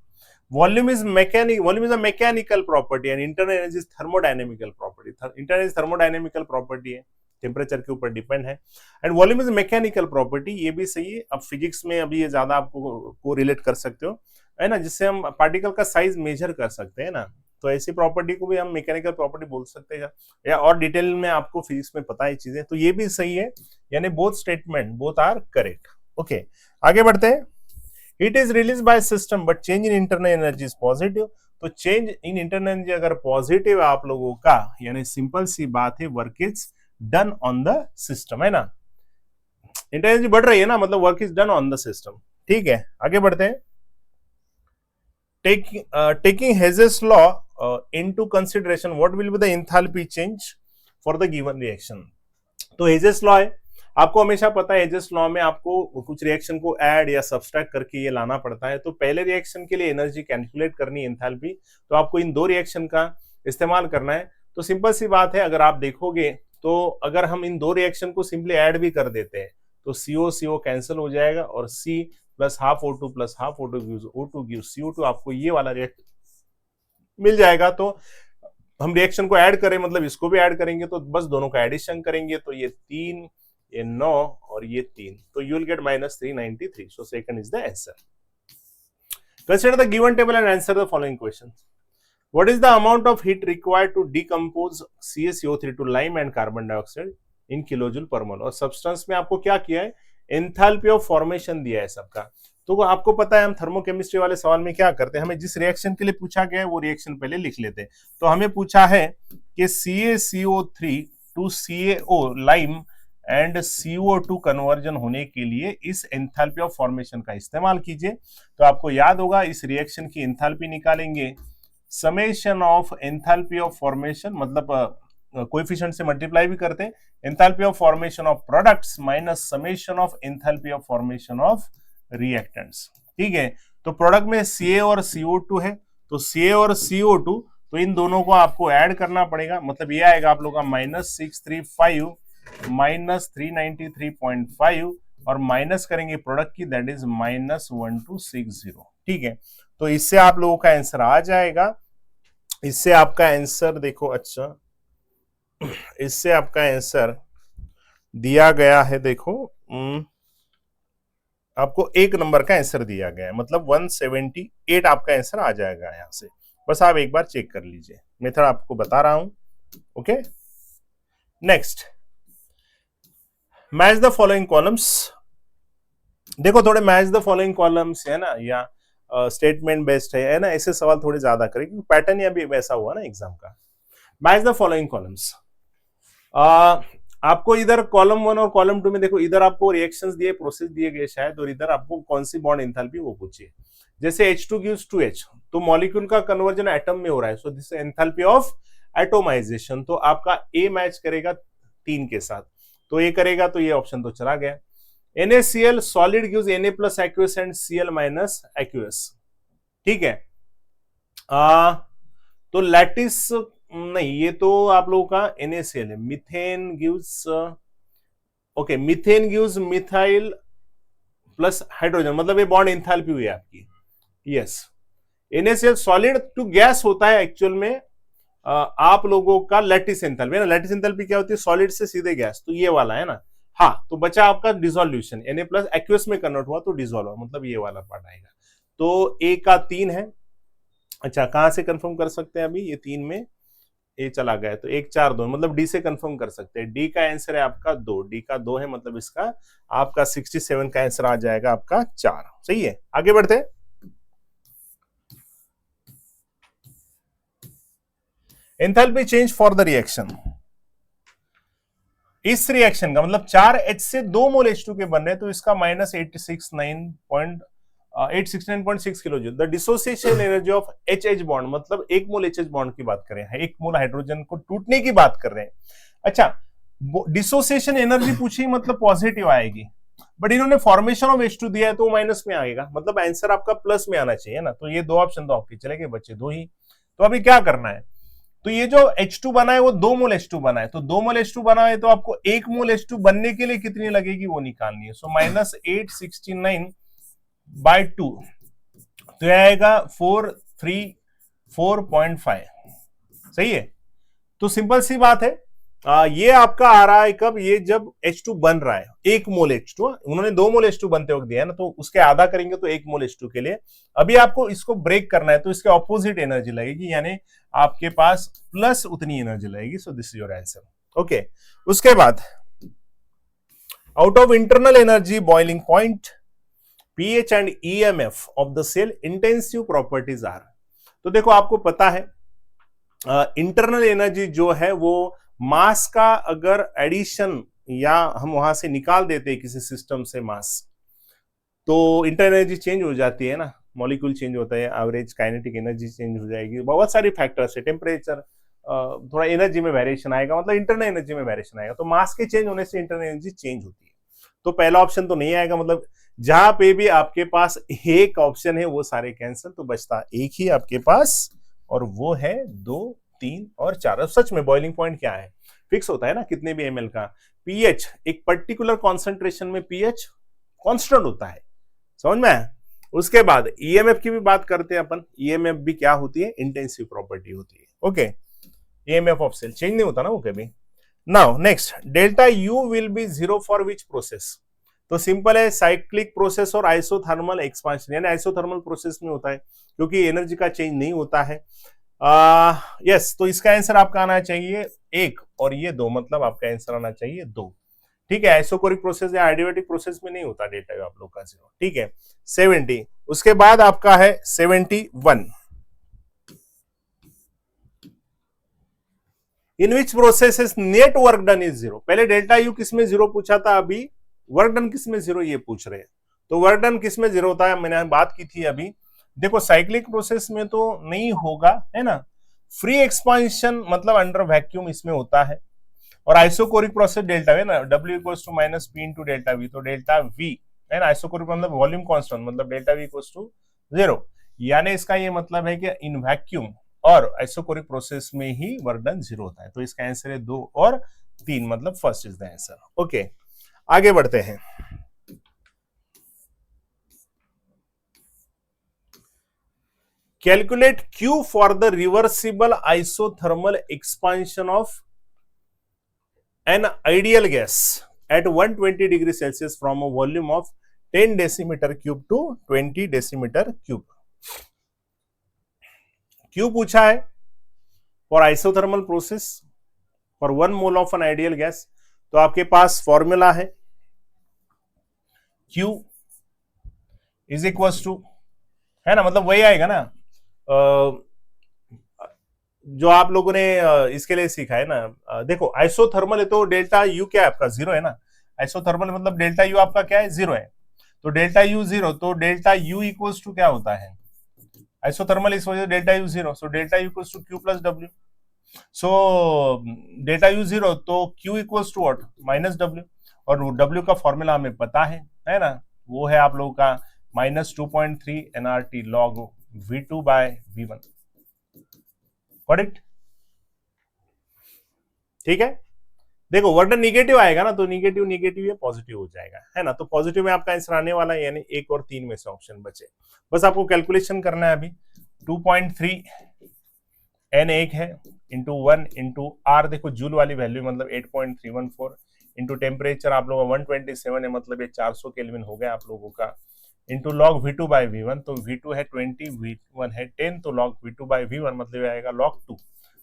Volume is a mechanical property and internal energy is thermodynamical property. Internal energy thermodynamical property है, टेम्परेचर के ऊपर डिपेंड है। And volume is mechanical property, ये भी सही है। अब फिजिक्स में अभी ये ज्यादा आपको को रिलेट कर सकते हो, है ना, जिससे हम पार्टिकल का साइज मेजर कर सकते हैं ना, तो ऐसी प्रॉपर्टी को भी हम मैकेनिकल प्रॉपर्टी बोल सकते हैं, या और डिटेल में आपको फिजिक्स में पता है चीजें, तो ये भी सही है, यानी both statement both are correct. Okay, आगे बढ़ते हैं। Heat is release by system but change in internal energy is positive. तो चेंज इन इंटरनल एनर्जी अगर पॉजिटिव है आप लोगों का, यानी सिंपल सी बात है, work is done on the system, है ना। इंटरनल एनर्जी बढ़ रही है ना, मतलब work is done on the system. ठीक है, आगे बढ़ते हैं। Taking Hess's law into consideration, what will be the enthalpy change for the given reaction? तो Hess's law है, आपको हमेशा पता है Hess's law में आपको कुछ रिएक्शन को ऐड या सब्सट्रैक्ट करके ये लाना पड़ता है। तो पहले रिएक्शन के लिए एनर्जी कैलकुलेट करनी है, एंथैल्पी, तो आपको इन दो रिएक्शन का इस्तेमाल करना है। तो सिंपल सी बात है, अगर आप देखोगे तो अगर हम इन दो रिएक्शन को सिंपली ऐड भी कर देते हैं तो CO CO कैंसिल हो जाएगा और C plus half O2 plus half O2 gives O2 gives CO2, आपको ये वाला रिएक्ट मिल जाएगा। तो हम रिएक्शन को ऐड करें, मतलब इसको भी ऐड करेंगे तो बस दोनों का एडिशन करेंगे, तो ये 3, ये 9 और ये 3, तो you will get -393। So second is the answer. Consider the given table and answer the following questions. What is the amount of heat required to decompose CaCO3 to lime and carbon dioxide in kilojoule per mole? और substance में आपको क्या किया है, enthalpy of formation दिया है सबका। तो आपको पता है हम थर्मोकेमिस्ट्री वाले सवाल में क्या करते हैं, हमें जिस रिएक्शन के लिए पूछा गया है वो रिएक्शन पहले लिख लेते हैं। तो हमें पूछा है कि CaCO3 to CaO lime and CO2 conversion होने के लिए इस एंथैल्पी ऑफ फॉर्मेशन का इस्तेमाल कीजिए। तो आपको याद होगा इस रिएक्शन की एंथैल्पी निकालेंगे, summation of enthalpy of formation, मतलब कोएफिशिएंट से मल्टीप्लाई भी करते हैं, enthalpy of formation of products minus summation of enthalpy of formation of reactants. ठीक है, तो प्रोडक्ट में Ca और CO2 है, तो Ca और CO2, तो इन दोनों को आपको ऐड करना पड़ेगा, मतलब ये आएगा आप लोगों का -635 -393.5 और माइनस करेंगे प्रोडक्ट की, दैट इज -1260। ठीक है, तो इससे आप लोगों का आंसर आ जाएगा। इससे आपका आंसर देखो, अच्छा इससे आपका आंसर दिया गया है, देखो आपको 1 नंबर का आंसर दिया गया है, मतलब 178 आपका आंसर आ जाएगा यहां से। बस आप एक बार चेक कर लीजिए, मेथड आपको बता रहा हूं। Okay, next, match the following columns. देखो थोड़े मैच द फॉलोइंग कॉलम्स है ना, या स्टेटमेंट बेस्ड है ना, ऐसे सवाल थोड़े ज्यादा करें क्योंकि पैटर्न या भी वैसा हुआ ना एग्जाम का। मैच द फॉलोइंग कॉलम्स, आपको इधर कॉलम 1 और कॉलम 2 में देखो, इधर आपको रिएक्शंस दिए, प्रोसेस दिए गए शायद, और इधर आपको कौन सी बॉन्ड एंथैल्पी वो पूछिए। जैसे H2 gives 2H, तो मॉलिक्यूल का कन्वर्जन एटम में हो रहा है, so this enthalpy of atomization. तो आपका A मैच करेगा 3 के साथ, तो ये करेगा, तो ये ऑप्शन तो चला गया। NaCl solid gives Na plus aqueous and Cl minus aqueous. ठीक है, तो लैटिस नहीं, ये तो आप लोगों का NaCl है। Methane gives, okay, methane gives methyl plus hydrogen, मतलब ये बॉन्ड एंथैल्पी हुई आपकी। Yes, NaCl solid to gas होता है एक्चुअल में आप लोगों का लैटिस एंथैल्पी है ना। लैटिस एंथैल्पी क्या होती है, सॉलिड से सीधे गैस, तो ये वाला है ना। हाँ, तो बचा आपका डिसोल्यूशन, Na प्लस एक्वियस में कन्वर्ट हुआ तो डिसॉल्व हुआ, मतलब ये वाला पार्ट आएगा। तो A का 3 है। अच्छा, कहां से कंफर्म कर सकते हैं, अभी ये 3 में A चला गया, तो 1 4 2, मतलब D से कंफर्म कर सकते हैं। D का आंसर है आपका 2, D का 2 है, मतलब इसका आपका 67 का आंसर आ जाएगा आपका 4। सही है, आगे बढ़ते हैं। Enthalpy change for the reaction, इस रिएक्शन का मतलब 4H से 2 मोल H2 के बन रहे हैं, तो इसका -869.6 kilojoule. The dissociation energy of HH bond, मतलब 1 मोल HH बॉन्ड की बात कर रहे हैं, 1 मोल हाइड्रोजन को टूटने की बात कर रहे हैं। अच्छा, डिसोसिएशन एनर्जी पूछी मतलब पॉजिटिव आएगी, बट इन्होंने फॉर्मेशन ऑफ H2 दिया है तो माइनस में आएगा, मतलब आंसर आपका प्लस में आना चाहिए ना। तो ये 2 ऑप्शन तो आपके चले गए, बच्चे 2 ही। तो अभी क्या करना है, तो ये जो H2 बना है वो 2 मोल H2 बना है, तो 2 मोल H2 बना है तो आपको 1 मोल H2 बनने के लिए कितनी लगेगी वो निकालनी है। सो -869/2, तो यह आएगा 434.5। सही है, तो सिंपल सी बात है, ये आपका आ रहा है कब, ये जब H2 बन रहा है 1 मोल H2, उन्होंने 2 मोल H2 बनते वक्त दिया है ना, तो उसके आधा करेंगे तो 1 मोल H2 के लिए। अभी आपको इसको ब्रेक करना है, तो इसके ऑपोजिट एनर्जी लगेगी, यानी आपके पास प्लस उतनी एनर्जी लगेगी। So this is your answer. Okay, उसके बाद out of internal energy, boiling point, pH and EMF of the cell, intensive properties are. तो देखो आपको पता है इंटरनल एनर्जी जो है वो मास का अगर एडिशन या हम वहां से निकाल देते हैं किसी सिस्टम से मास, तो इंटरनल एनर्जी चेंज हो जाती है ना, मॉलिक्यूल चेंज होता है, एवरेज काइनेटिक एनर्जी चेंज हो जाएगी, बहुत सारी फैक्टर्स है, टेम्परेचर, थोड़ा एनर्जी में वेरिएशन आएगा, मतलब इंटरनल एनर्जी में वेरिएशन आएगा। तो मास के चेंज होने से इंटरनल एनर्जी चेंज होती है, तो पहला ऑप्शन तो नहीं आएगा, मतलब जहां पे भी आपके पास एक ऑप्शन है वो सारे कैंसिल, तो बचता एक ही आपके पास, और वो है 2 3 और 4। अब सच में बॉइलिंग पॉइंट क्या है, फिक्स होता है ना कितने भी ml का। pH एक पर्टिकुलर कॉन्सेंट्रेशन में pH कांस्टेंट होता है, समझ में आया? उसके बाद ईएमएफ की भी बात करते हैं अपन। ईएमएफ भी क्या होती है? इंटेंसिव प्रॉपर्टी होती है। Okay, EMF of cell change नहीं होता ना वो कभी। Now next, delta U will be zero for which process? तो सिंपल है, साइक्लिक प्रोसेस और आइसोथर्मल एक्सपांशन, यानी आइसोथर्मल प्रोसेस में होता है क्योंकि एनर्जी का चेंज नहीं होता है। यस, तो इसका आंसर आपका आना चाहिए 1 और ये 2, मतलब आपका आंसर आना चाहिए 2। ठीक है, आइसोकोरिक प्रोसेस या एडियाबैटिक प्रोसेस में नहीं होता डेल्टा यू आप लोग का 0। ठीक है, 70। उसके बाद आपका है 71, in which process net work done is 0। पहले डेल्टा यू किसमें 0 पूछा था, अभी वर्क डन किसमें 0 ये पूछ रहे हैं। तो वर्क डन किसमें 0 होता है, मैंने बात की थी अभी। देखो साइक्लिक प्रोसेस में तो नहीं होगा, है ना। फ्री एक्सपांशन मतलब अंडर वैक्यूम इसमें होता है। और आइसोकोरिक प्रोसेस डेल्टा है ना, W equals to minus P into delta V, तो डेल्टा V है ना। आइसोकोरिक मतलब वॉल्यूम कांस्टेंट, मतलब डेल्टा V इक्वल्स टू 0, यानी इसका ये मतलब है कि इन वैक्यूम और आइसोकोरिक प्रोसेस में ही वर्क डन 0 होता है। तो इसका आंसर है 2 और 3, मतलब first is the answer. Okay, आगे बढ़ते हैं। Calculate Q for the reversible isothermal expansion of an ideal gas at 120 degree Celsius from a volume of 10 decimeter cube to 20 decimeter cube. Q पूछा है for isothermal process for 1 mole of an ideal gas। तो आपके पास formula है Q is equals to, है ना, मतलब वही आएगा ना जो आप लोगों ने इसके लिए सीखा है ना। देखो आइसोथर्मल है तो डेल्टा यू क्या है आपका 0 है ना। आइसोथर्मल मतलब डेल्टा यू आपका क्या है 0 है, तो डेल्टा यू 0, तो डेल्टा यू इक्वल्स टू क्या होता है, आइसोथर्मल इस वजह से delta U 0, so delta U equals to Q plus W. So delta U 0 तो Q equals to what, minus W, और डब्ल्यू का फॉर्मूला हमें पता है ना, वो है आप लोगों का -2.3 nRT log V2 by V1। Correct, ठीक है। देखो वर्क डन निगेटिव आएगा ना, तो निगेटिव निगेटिव ये पॉजिटिव हो जाएगा, है ना। तो पॉजिटिव में आपका आंसर आने वाला है, यानी 1 और 3 में से ऑप्शन बचे। बस आपको कैलकुलेशन करना है अभी। 2.3 n 1 है इंटू 1 इंटू आर, देखो जूल वाली वैल्यू मतलब 8.314 इंटू टेम्परेचर आप लोगों का 127 है, मतलब ये 400 केल्विन हो गया आप लोगों का, into log V2 by V1, तो V2 है 20, V1 है 10, तो लॉग V2 बाई V1 मतलब आएगा लॉग 2,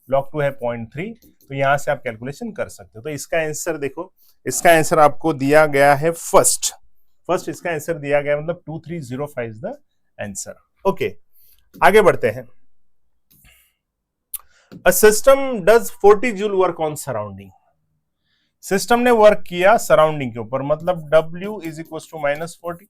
लॉग 2 है 0.3। तो यहां से आप कैलकुलेशन कर सकते हो। तो इसका आंसर देखो, इसका आंसर आपको दिया गया है फर्स्ट इसका आंसर दिया गया, मतलब 2305 इज द आंसर। ओके, आगे बढ़ते हैं। A system does 40 joule work on surrounding. System ने वर्क किया सराउंडिंग के ऊपर, मतलब W is equal to -40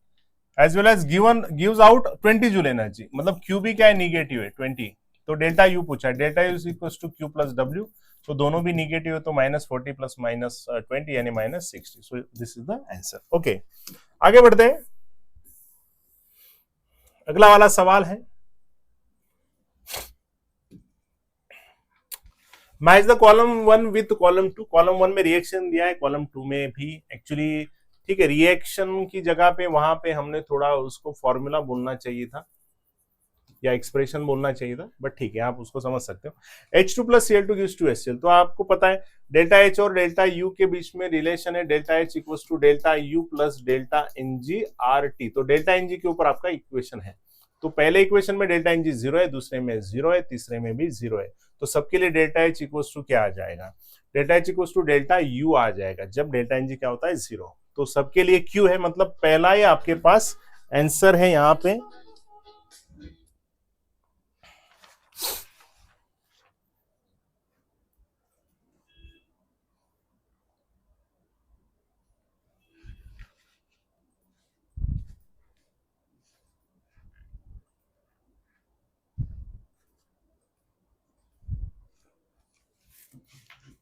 as well as gives out 20 joule energy, मतलब Q भी क्या है, निगेटिव है 20। तो डेल्टा यू पूछा है, delta U is equal to Q plus W, तो दोनों भी निगेटिव है, तो -40 प्लस -20 यानी -60। सो this is the answer. Okay, आगे बढ़ते हैं। अगला वाला सवाल है, match the column 1 with column 2। Column 1 में रिएक्शन दिया है, कॉलम 2 में भी एक्चुअली, ठीक है, रिएक्शन की जगह पे वहां पे हमने थोड़ा उसको फॉर्मूला बोलना चाहिए था या एक्सप्रेशन बोलना चाहिए था, बट ठीक है आप उसको समझ सकते हो। H2 plus Cl2 gives to HCl। तो आपको पता है डेल्टा H और डेल्टा U के बीच में रिलेशन है, delta H equals to delta U plus delta NgRT। तो डेल्टा Ng के ऊपर आपका इक्वेशन है, तो पहले इक्वेशन में डेल्टा Ng 0 है, दूसरे में 0 है, तीसरे में भी 0 है। तो सबके लिए डेल्टा H इक्वल्स टू क्या आ जाएगा, delta H equals to delta U आ जाएगा जब डेल्टा Ng क्या होता है 0। तो सबके लिए Q है, मतलब पहला ही आपके पास आंसर है यहां पे।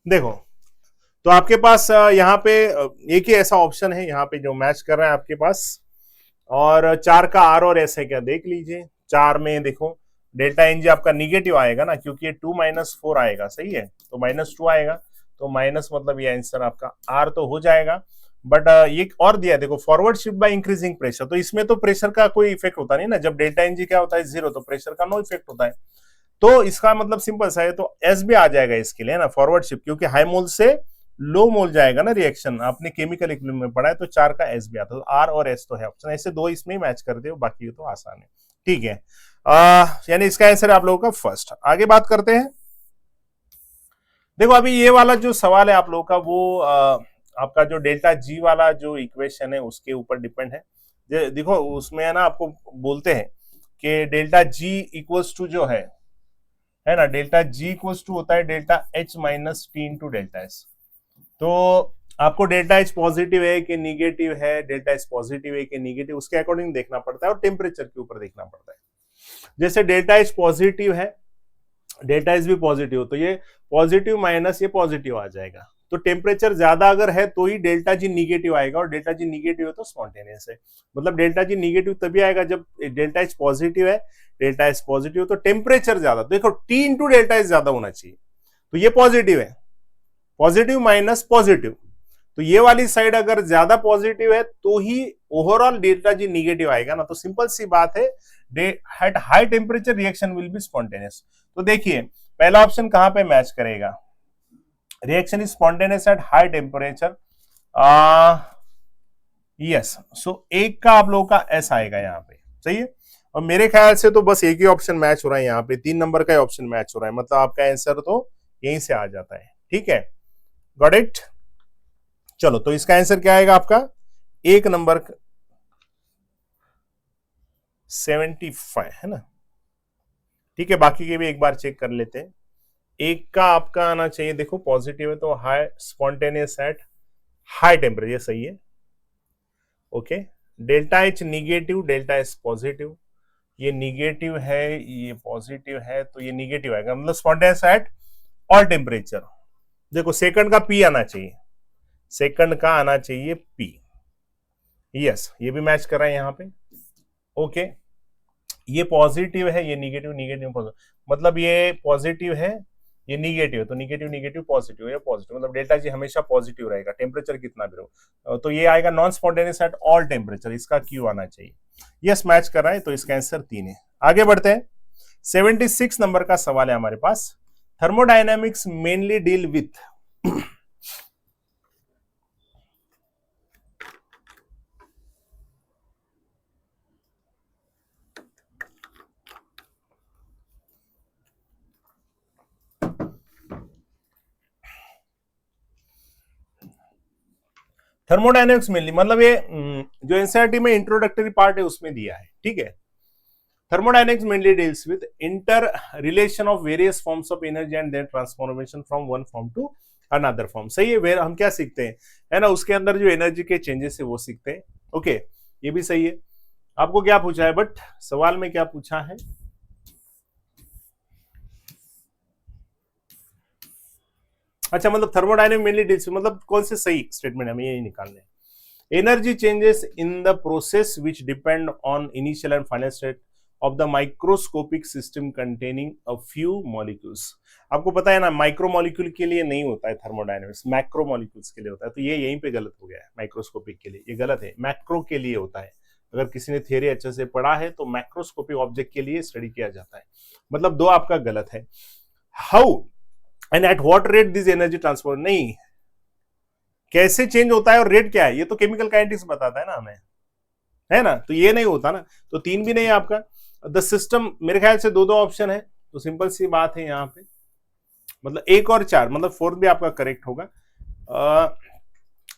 देखो तो आपके पास यहाँ पे एक ही ऐसा ऑप्शन है यहाँ पे जो मैच कर रहा है आपके पास, और 4 का R और S है क्या, देख लीजिए। 4 में देखो डेल्टा Ng आपका निगेटिव आएगा ना, क्योंकि ये 2 - 4 आएगा, सही है, तो -2 आएगा, तो माइनस मतलब ये आंसर आपका R तो हो जाएगा। बट ये और दिया है देखो, forward shift by increasing pressure, तो इसमें तो प्रेशर का कोई इफेक्ट होता नहीं ना, जब डेल्टा एनजी क्या होता है 0, तो प्रेशर का नो इफेक्ट होता है। तो इसका मतलब सिंपल सा है, तो एस भी आ जाएगा इसके लिए ना, फॉरवर्ड शिफ्ट, क्योंकि हाई मोल से लो मोल जाएगा ना रिएक्शन, आपने केमिकल इक्विलिब्रियम में पढ़ा है, तो 4 का एस भी आता है, तो आर और एस तो है ऑप्शन, ऐसे 2 इसमें ही मैच कर दो, बाकी तो आसान है। ठीक है, यानी इसका आंसर आप लोगों का फर्स्ट। आगे बात करते हैं। देखो अभी ये वाला जो सवाल है आप लोगों का, वो आपका जो डेल्टा जी वाला जो इक्वेशन है उसके ऊपर डिपेंड है। देखो उसमें है ना, आपको बोलते हैं कि डेल्टा जी इक्वल्स टू जो है ना, डेल्टा जी इक्वल्स टू होता है delta H minus T into delta S. तो आपको डेल्टा एच पॉजिटिव है कि निगेटिव है, डेल्टा एच पॉजिटिव है कि निगेटिव, उसके अकॉर्डिंग देखना पड़ता है, और टेम्परेचर के ऊपर देखना पड़ता है। जैसे डेल्टा एच पॉजिटिव है, डेल्टा एच भी पॉजिटिव, तो ये पॉजिटिव माइनस ये पॉजिटिव आ जाएगा। तो टेम्परेचर ज्यादा अगर है तो ही डेल्टा जी निगेटिव आएगा, और डेल्टा जी निगेटिव है तो स्पॉन्टेनियस है। मतलब डेल्टा जी निगेटिव तभी आएगा जब डेल्टा एच पॉजिटिव है, डेल्टा एच पॉजिटिव, तो टेम्परेचर ज्यादा, देखो टी इंटू डेल्टा एच ज्यादा होना चाहिए, तो ये पॉजिटिव है, पॉजिटिव माइनस पॉजिटिव, तो ये वाली साइड अगर ज्यादा पॉजिटिव है तो ही ओवरऑल डेल्टा जी निगेटिव आएगा ना। तो सिंपल सी बात है, at high temperature reaction will be spontaneous. तो देखिए पहला ऑप्शन कहां पे मैच करेगा, reaction is spontaneous at high temperature, yes, so एक का आप लोगों का एस आएगा यहाँ पे, सही है। और मेरे ख्याल से तो बस एक ही ऑप्शन मैच हो रहा है यहाँ पे, 3 नंबर का ऑप्शन मैच हो रहा है, मतलब आपका आंसर तो यहीं से आ जाता है। ठीक है, गॉट इट। चलो तो इसका आंसर क्या आएगा आपका, एक नंबर 75 है ना। ठीक है, बाकी के भी एक बार चेक कर लेते हैं। एक का आपका आना चाहिए, देखो पॉजिटिव है तो high spontaneous at high temperature, सही है। Okay, delta H negative, delta H positive, ये निगेटिव है ये पॉजिटिव है, तो ये निगेटिव आएगा, मतलब स्पॉन्टेनियस एट ऑल टेम्परेचर। देखो सेकंड का पी आना चाहिए, सेकंड का आना चाहिए पी, यस, ये भी मैच कर रहा है यहाँ पे। ओके, ये पॉजिटिव है, ये निगेटिव, निगेटिव पॉजिटिव, मतलब ये पॉजिटिव है, ये निगेटिव है, तो निगेटिव निगेटिव पॉजिटिव, ये पॉजिटिव, मतलब डेल्टा जी हमेशा पॉजिटिव रहेगा, टेम्परेचर कितना भी रहो। तो ये आएगा non spontaneous at all temperature, इसका क्यू आना चाहिए। यस, मैच कर रहा है, तो इसका आंसर 3 है। आगे बढ़ते हैं, 76 नंबर का सवाल है हमारे पास। Thermodynamics mainly deal with thermodynamics mainly, मतलब ये जो एनसीईआरटी में इंट्रोडक्टरी पार्ट है उसमें दिया है। ठीक है, thermodynamics mainly deals with inter relation of various forms of energy and their transformation from one form to another form. सही है, हम क्या सीखते हैं, है ना, उसके अंदर जो एनर्जी के चेंजेस है वो सीखते हैं। ओके, ये भी सही है। आपको क्या पूछा है, बट सवाल में क्या पूछा है, अच्छा, मतलब थर्मोडायनेमिक मेनली डील्स, मतलब कौन से सही स्टेटमेंट हमें यही निकालने हैं। Energy changes in the process which depend on initial and final state of the microscopic system containing a few molecules. आपको पता है ना, माइक्रो मॉलिक्यूल के लिए नहीं होता है थर्मोडायनेमिक्स, मैक्रो मॉलिक्यूल्स के लिए होता है, तो ये यहीं पे गलत हो गया है, माइक्रोस्कोपिक के लिए ये गलत है, मैक्रो के लिए होता है। अगर किसी ने थियरी अच्छे से पढ़ा है तो मैक्रोस्कोपिक ऑब्जेक्ट के लिए स्टडी किया जाता है, मतलब 2 आपका गलत है। How and at what rate this energy transfer, नहीं, कैसे चेंज होता है और रेट क्या है, ये तो केमिकल काइनेटिक्स बताता है ना हमें, है ना, तो ये नहीं होता ना, तो 3 भी नहीं है आपका। द सिस्टम, मेरे ख्याल से 2 ऑप्शन है, तो सिंपल सी बात है यहाँ पे, मतलब 1 और 4, मतलब 4th भी आपका करेक्ट होगा।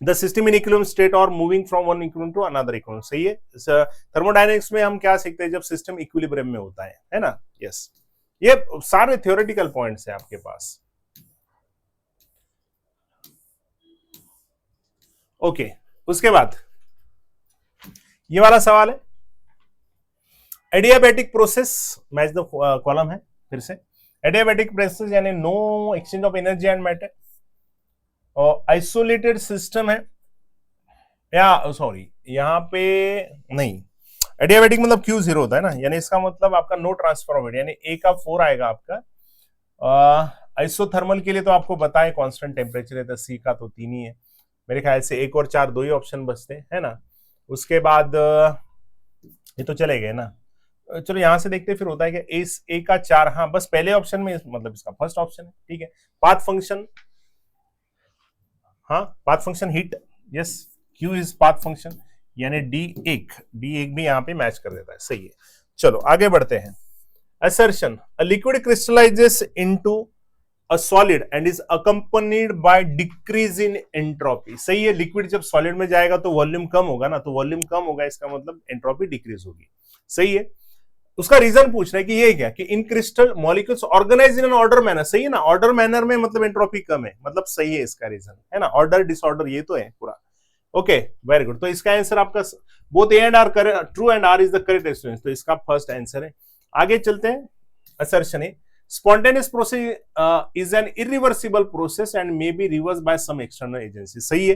The system in equilibrium state और moving from one equilibrium to another equilibrium, सही है। थर्मोडायनेमिक्स में हम क्या सीखते हैं, जब सिस्टम इक्विलिब्रियम में होता है ना, यस, ये सारे थ्योरेटिकल पॉइंट्स है आपके पास। ओके, उसके बाद ये वाला सवाल है, adiabatic process, match the column है फिर से, एडियाबैटिक प्रोसेस यानी no exchange of energy and matter, और आइसोलेटेड सिस्टम है, या सॉरी यहां पे नहीं, एडियाबैटिक मतलब क्यू 0 होता है ना, यानी इसका मतलब आपका नो ट्रांसफर ऑफ, यानी ए का 4 आएगा आपका। आइसोथर्मल के लिए तो आपको बताएं कांस्टेंट टेम्परेचर है, तो सी का तो 3 ही है, मेरे ख्याल से 1 और 4 दो ही ऑप्शन बचते हैं, है ना। उसके बाद ये तो चले गए ना। चलो यहां से देखते फिर होता है कि इस ए का 4, हाँ बस पहले ऑप्शन में मतलब इसका फर्स्ट ऑप्शन है, ठीक है। पाथ फंक्शन, हाँ path function hit, yes Q is path function, यानी डी1 भी यहां पे मैच कर देता है, सही है। चलो आगे बढ़ते हैं। assertion, a liquid crystallizes into a solid and is accompanied by decrease in entropy। सही है, लिक्विड जब सॉलिड में जाएगा तो वॉल्यूम कम होगा ना, तो वॉल्यूम कम होगा इसका मतलब एंट्रोपी डिक्रीज होगी, सही है। उसका रीजन पूछ रहा है कि ये क्या, कि in crystal molecules organise in an order manner, सही है ना, ऑर्डर मैनर में मतलब एंट्रोपी कम है, मतलब सही है इसका रीजन, है ना। ऑर्डर डिसऑर्डर ये तो है पूरा, ओके वेरी गुड। तो इसका आंसर आपका both A and R true and R is the correct explanation, तो इसका फर्स्ट आंसर है। आगे चलते हैं। assertion है spontaneous process is an irreversible process and may be reversed by some external agency, सही है।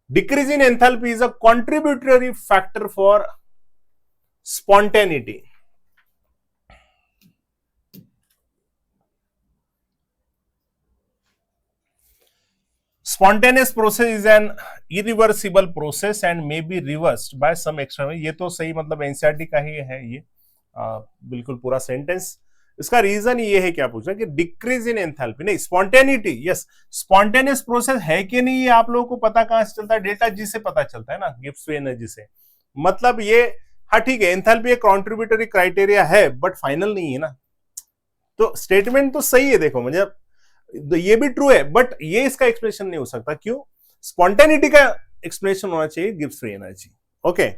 decrease in enthalpy is a contributory factor for spontaneity। spontaneous process is an irreversible process and may be reversed by some external, ये तो सही मतलब NCERT का ही है ये, बिल्कुल पूरा सेंटेंस। इसका रीजन ये है, क्या पूछ रहा है कि डिक्रीज इन एंथैल्पी, नहीं स्पॉन्टेनिटी, यस स्पॉन्टेनियस प्रोसेस है कि नहीं ये आप लोगों को पता कहां से चलता है, डेल्टा जी से पता चलता है ना, गिब्स फ्री एनर्जी से। मतलब ये हाँ ठीक है, एंथैल्पी एक कॉन्ट्रीब्यूटरी क्राइटेरिया है बट फाइनल नहीं है ना। तो स्टेटमेंट तो सही है, देखो मतलब ये भी ट्रू है बट ये इसका एक्सप्लेनेशन नहीं हो सकता, क्यों, स्पॉन्टेनिटी का एक्सप्लेनेशन होना चाहिए गिब्स फ्री एनर्जी, ओके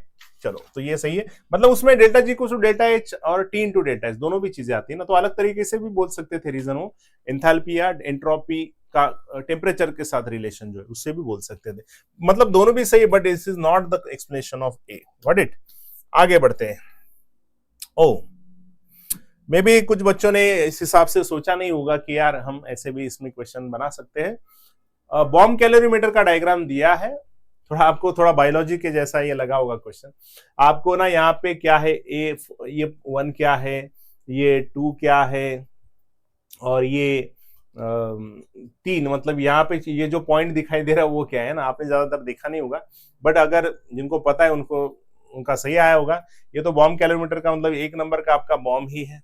चलो तो ये सही है। मतलब उसमें डेल्टा जी को डेल्टा एच और टी इंटू डेल्टा एच दोनों भी चीजें आती है ना, तो अलग तरीके से भी बोल सकते थे रीजन हो, एंथैल्पी या एंट्रोपी का टेम्परेचर के साथ रिलेशन जो है उससे भी बोल सकते थे, मतलब दोनों भी सही है but this is not the explanation of A, what it. आगे बढ़ते हैं। ओ मे बी कुछ बच्चों ने इस हिसाब से सोचा नहीं होगा कि यार हम ऐसे भी इसमें क्वेश्चन बना सकते हैं। बॉम्ब कैलोरीमीटर का डायग्राम दिया है, थोड़ा आपको थोड़ा बायोलॉजी के जैसा ये लगा होगा क्वेश्चन। आपको ना यहाँ पे क्या है, ये 1 क्या है, ये 2 क्या है, और ये 3, मतलब यहाँ पे ये जो पॉइंट दिखाई दे रहा है वो क्या है ना, आपने ज्यादातर देखा नहीं होगा बट अगर जिनको पता है उनको उनका सही आया होगा। ये तो बॉम्ब कैलोरीमीटर का मतलब 1 नंबर का आपका बॉम्ब ही है।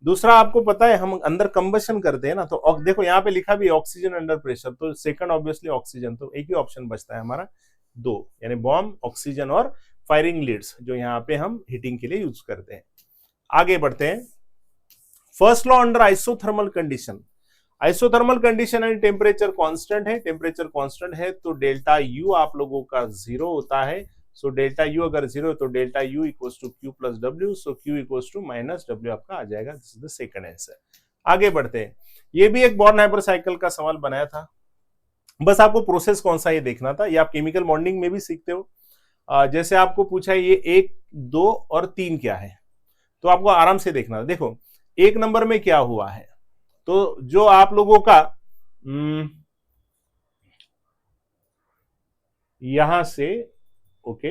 दूसरा आपको पता है हम अंदर कंबशन करते हैं ना, तो देखो यहाँ पे लिखा भी ऑक्सीजन अंडर प्रेशर, तो सेकंड ऑब्वियसली ऑक्सीजन, तो एक ही ऑप्शन बचता है हमारा 2, यानी बॉम्ब, ऑक्सीजन और फायरिंग लीड्स जो यहाँ पे हम हीटिंग के लिए यूज करते हैं। आगे बढ़ते हैं। First law under isothermal condition, isothermal condition and temperature constant है, टेम्परेचर कांस्टेंट है तो डेल्टा यू आप लोगों का 0 होता है। सो डेल्टा यू अगर 0 है तो delta U equals to Q plus W, so Q equals to minus W आपका आ जाएगा। This is the second answer. आगे बढ़ते हैं। ये भी एक बॉर्न-हाइपर साइकिल का सवाल बनाया था, बस आपको प्रोसेस कौन सा ये देखना था, ये आप केमिकल बॉन्डिंग में भी सीखते हो। जैसे आपको पूछा है ये 1, 2 और 3 क्या है, तो आपको आराम से देखना था। देखो 1 नंबर में क्या हुआ है, तो जो आप लोगों का यहां से ओके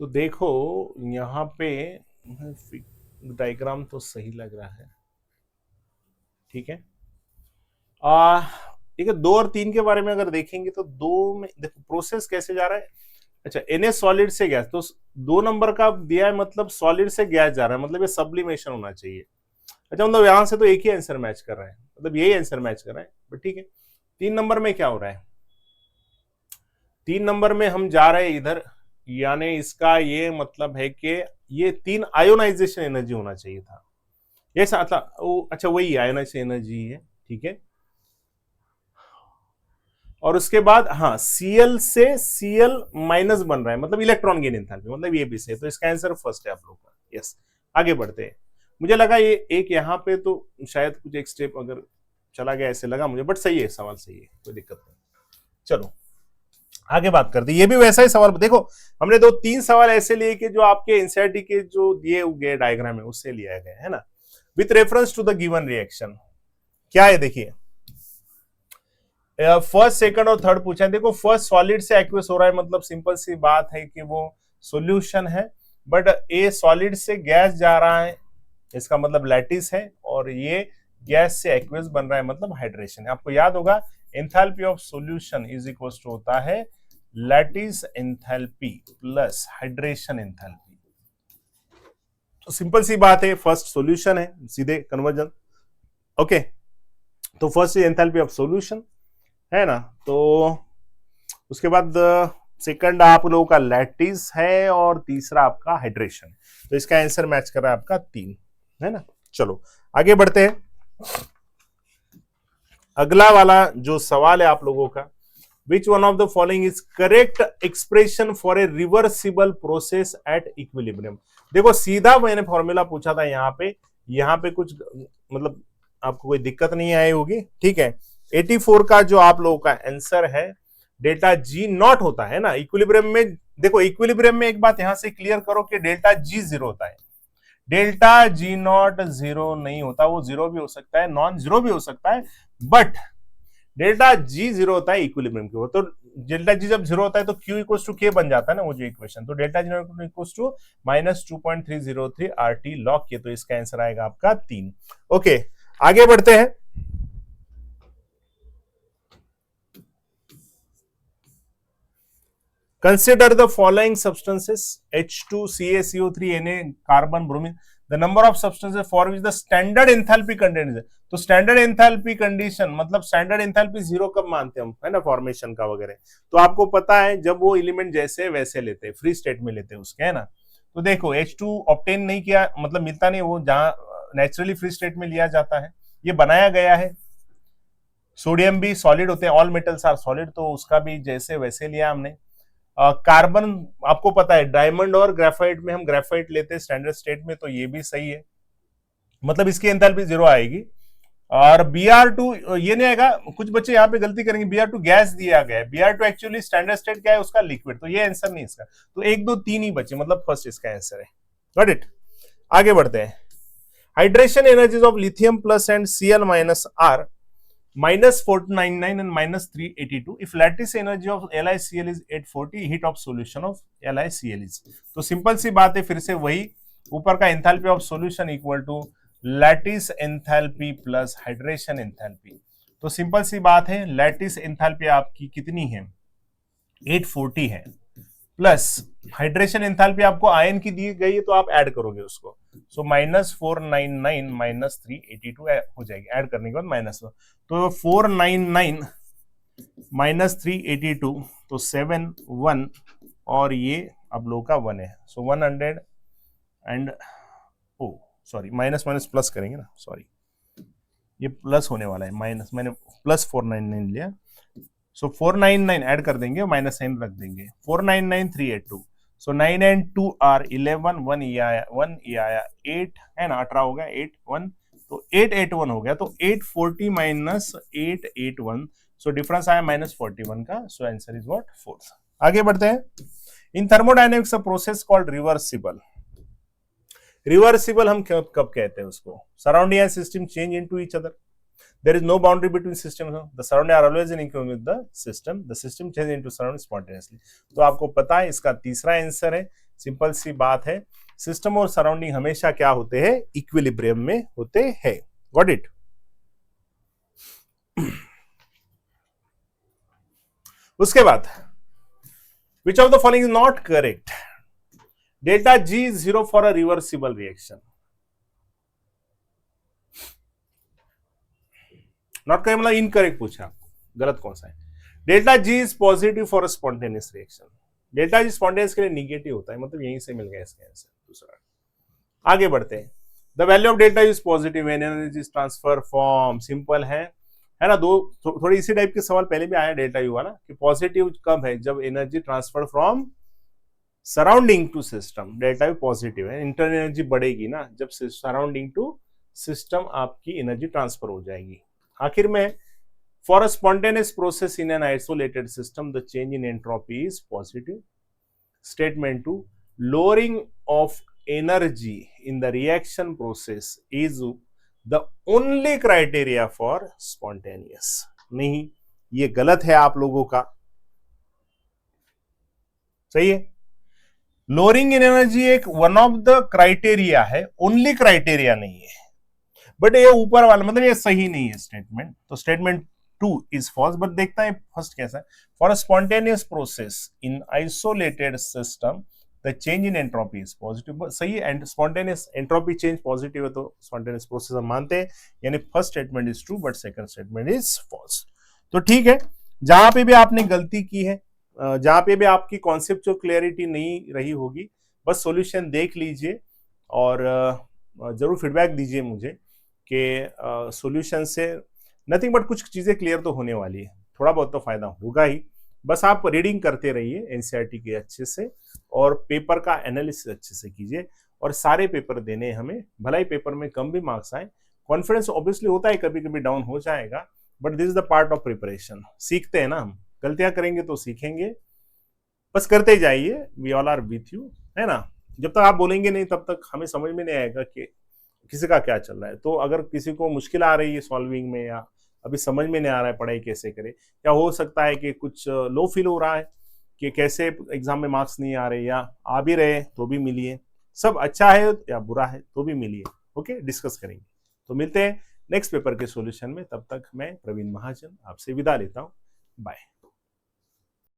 तो देखो यहां पे डायग्राम तो सही लग रहा है, ठीक है। ठीक है, 2 और 3 के बारे में अगर देखेंगे तो 2 में देखो प्रोसेस कैसे जा रहा है। अच्छा Na सॉलिड से गैस, तो 2 नंबर का दिया है मतलब सॉलिड से गैस जा रहा है, मतलब ये सब्लिमेशन होना चाहिए। अच्छा मतलब यहां से तो एक ही आंसर मैच कर रहा है, मतलब यही आंसर मैच कर रहा है, बट ठीक है। 3 नंबर में क्या हो रहा है, 3 नंबर में हम जा रहे हैं इधर, यानी इसका ये मतलब है कि ये 3 आयोनाइजेशन एनर्जी होना चाहिए था, ये था अच्छा वही आयोनाइजेशन एनर्जी है, ठीक है। और उसके बाद हाँ Cl से Cl माइनस बन रहा है, मतलब इलेक्ट्रॉन गेन एंथैल्पी, मतलब ये भी सही, तो इसका आंसर फर्स्ट है आप लोग का, यस। आगे बढ़ते हैं। मुझे लगा ये एक यहाँ पे तो शायद कुछ एक स्टेप अगर चला गया ऐसे लगा मुझे, बट सही है, सवाल सही है, कोई दिक्कत नहीं। चलो आगे बात करते हैं। ये भी वैसा ही सवाल, देखो हमने 2-3 सवाल ऐसे लिए कि जो आपके एनसीईआरटी के जो दिए गए डायग्राम है उससे लिया गया है ना, with reference to the given reaction. क्या है देखिए, फर्स्ट, सेकंड और थर्ड पूछा है। देखो फर्स्ट सॉलिड से एक्वस हो रहा है, मतलब सिंपल सी बात है कि वो सॉल्यूशन है, बट ये सॉलिड से गैस जा रहा है, इसका मतलब लैटिस है, और ये गैस से एक्वस बन रहा है, मतलब हाइड्रेशन है। आपको याद होगा enthalpy of solution is equal to होता है lattice enthalpy plus hydration enthalpy. तो सिंपल सी बात है, फर्स्ट सॉल्यूशन है, सीधे कन्वर्जन। ओके, तो फर्स्ट एंथैल्पी ऑफ सॉल्यूशन है ना, तो उसके बाद सेकंड आप लोगों का लैटिस है और तीसरा आपका हाइड्रेशन। तो इसका आंसर मैच कर रहा है आपका 3, है ना। चलो आगे बढ़ते हैं। अगला वाला जो सवाल है आप लोगों का, which one of the following is correct expression for a reversible process at equilibrium. देखो सीधा मैंने फॉर्मूला पूछा था यहाँ पे कुछ मतलब आपको कोई दिक्कत नहीं आई होगी, ठीक है। 84 का जो आप लोगों का आंसर है, डेल्टा जी नॉट होता है ना इक्विलिब्रियम में। देखो इक्विलिब्रियम में एक बात यहां से क्लियर करो कि डेल्टा जी 0 होता है, डेल्टा जी नॉट 0 नहीं होता, वो 0 भी हो सकता है, नॉन 0 भी हो सकता है, बट डेल्टा जी 0 होता है इक्विलिब्रियम के। तो डेल्टा जी जब 0 होता है तो Q इक्वल टू के बन जाता है ना वो जो इक्वेशन। तो delta G not equal to -2.303 RT log किए, तो इसका आंसर आएगा आपका 3। ओके आगे बढ़ते हैं। Consider the following substances H2CaCO3 Na carbon bromine, the number of substances for which the standard enthalpy contained है। तो स्टैंडर्ड एंथैल्पी कंडीशन मतलब स्टैंडर्ड एंथैल्पी 0 कब मानते हैं हम, है ना, फॉर्मेशन का वगैरह। तो आपको पता है जब वो एलिमेंट जैसे वैसे लेते हैं, फ्री स्टेट में लेते हैं उसके, है ना। तो देखो H2 ऑब्टेन नहीं किया, मतलब मिलता नहीं, वो जहां नेचुरली फ्री स्टेट में लिया जाता है, ये बनाया गया है। सोडियम भी सॉलिड होते हैं, ऑल मेटल्स आर सॉलिड, तो उसका भी जैसे वैसे लिया हमने। कार्बन आपको पता है डायमंड और ग्रेफाइट में हम ग्रेफाइट लेते हैं स्टैंडर्ड स्टेट में, तो ये भी सही है, मतलब इसकी एंथैल्पी 0 आएगी। और Br2 ये नहीं आएगा, कुछ बच्चे यहाँ पे गलती करेंगे, Br2 गैस दिया गया है, Br2 एक्चुअली स्टैंडर्ड स्टेट क्या है उसका, लिक्विड, तो ये आंसर नहीं इसका। तो 1 2 3 ही बचे, मतलब फर्स्ट इसका आंसर है। Got it. आगे बढ़ते हैं। Hydration energies of lithium plus and Cl minus are -499 and -382 if lattice energy of LiCl is 840, heat of solution of LiCl is। तो सिंपल सी बात है, फिर से वही ऊपर का enthalpy of solution equal to lattice enthalpy plus hydration enthalpy. तो सिंपल सी बात है, लैटिस एंथैल्पी आपकी कितनी है, 840 है, प्लस हाइड्रेशन एंथैल्पी आपको आयन की दी गई है, तो आप ऐड करोगे उसको, सो -499 -382 हो जाएगी, ऐड करने के बाद माइनस, तो 499 -382 तो 71, और ये अब लोग का 1 है, so 100 and oh sorry minus minus plus करेंगे ना, सॉरी ये प्लस होने वाला है, माइनस मैंने प्लस 499 लिया, सो 499 ऐड कर देंगे, माइनस साइन रख देंगे, 499 382, सो 9 and 2 आर 11, 1 ये आया 8 है ना, 18 हो गया, 8 1 तो 881 हो गया, तो 840 माइनस 881, सो डिफरेंस आया -41 का, सो आंसर इज व्हाट 4। आगे बढ़ते हैं। In thermodynamics a process called reversible. Reversible हम कब कहते हैं उसको, surrounding and system change into each other, there is no boundary between systems, the surrounding are always in equilibrium with the system changes into surrounding spontaneously। तो आपको पता है इसका तीसरा आंसर है, सिंपल सी बात है, सिस्टम और सराउंडिंग हमेशा क्या होते हैं, इक्विलिब्रियम में होते हैं। Got it. उसके बाद which of the following is not correct, delta G is 0 for a reversible reaction, not correct मतलब इनकरेक्ट पूछा आपको, गलत कौन सा है। Delta G is positive for a spontaneous reaction, delta G spontaneous के लिए निगेटिव होता है, मतलब यहीं से मिल गया इसका आंसर दूसरा। आगे बढ़ते हैं। The value of delta is positive when energy is transfer form, simple है ना, थोड़ी इसी टाइप के सवाल पहले भी आया डेल्टा यू वाला, कि पॉजिटिव कब है, जब energy transfer from surrounding to system, delta U positive है, इंटरनल एनर्जी बढ़ेगी ना जब सराउंडिंग टू सिस्टम आपकी एनर्जी ट्रांसफर हो जाएगी। आखिर में for a spontaneous process in an isolated system the change in entropy is positive. Statement 2, lowering of energy in the reaction process is the only criteria for spontaneous. नहीं, ये गलत है आप लोगों का, सही है। लोअरिंग इन एनर्जी एक वन ऑफ द क्राइटेरिया है, ओनली क्राइटेरिया नहीं है, बट ये ऊपर वाला मतलब ये सही नहीं है स्टेटमेंट, तो स्टेटमेंट 2 इज फॉल्स। बट देखता है फर्स्ट कैसा है। For a spontaneous process in isolated system the change in entropy is positive, सही है। And spontaneous entropy change positive है तो स्पॉन्टेनियस प्रोसेस हम मानते हैं, यानी first statement is true but second statement is false. तो ठीक है, जहां पे भी आपने गलती की है, जहां पे भी आपकी कॉन्सेप्चुअल क्लियरिटी नहीं रही होगी, बस सॉल्यूशन देख लीजिए और जरूर फीडबैक दीजिए मुझे कि सॉल्यूशन से नथिंग बट कुछ चीजें क्लियर तो होने वाली है, थोड़ा बहुत तो फायदा होगा ही। बस आप रीडिंग करते रहिए एनसीईआरटी के अच्छे से, और पेपर का एनालिसिस अच्छे से कीजिए, और सारे पेपर देने हमें, भला ही पेपर में कम भी मार्क्स आए, कॉन्फिडेंस ऑब्वियसली होता है कभी कभी डाउन हो जाएगा, but this is the part of preparation. सीखते हैं ना हम, गलतियां करेंगे तो सीखेंगे, बस करते जाइए, we all are with you, है ना। जब तक आप बोलेंगे नहीं तब तक हमें समझ में नहीं आएगा कि किसी का क्या चल रहा है। तो अगर किसी को मुश्किल आ रही है सॉल्विंग में, या अभी समझ में नहीं आ रहा है पढ़ाई कैसे करे, या हो सकता है कि कुछ लो फील हो रहा है कि कैसे एग्जाम में मार्क्स नहीं आ रहे, या आ भी रहे तो भी मिलिए, सब अच्छा है या बुरा है तो भी मिलिए, ओके, डिस्कस करेंगे। तो मिलते हैं नेक्स्ट पेपर के सॉल्यूशन में, तब तक मैं प्रवीण महाजन आपसे विदा लेता हूँ, बाय।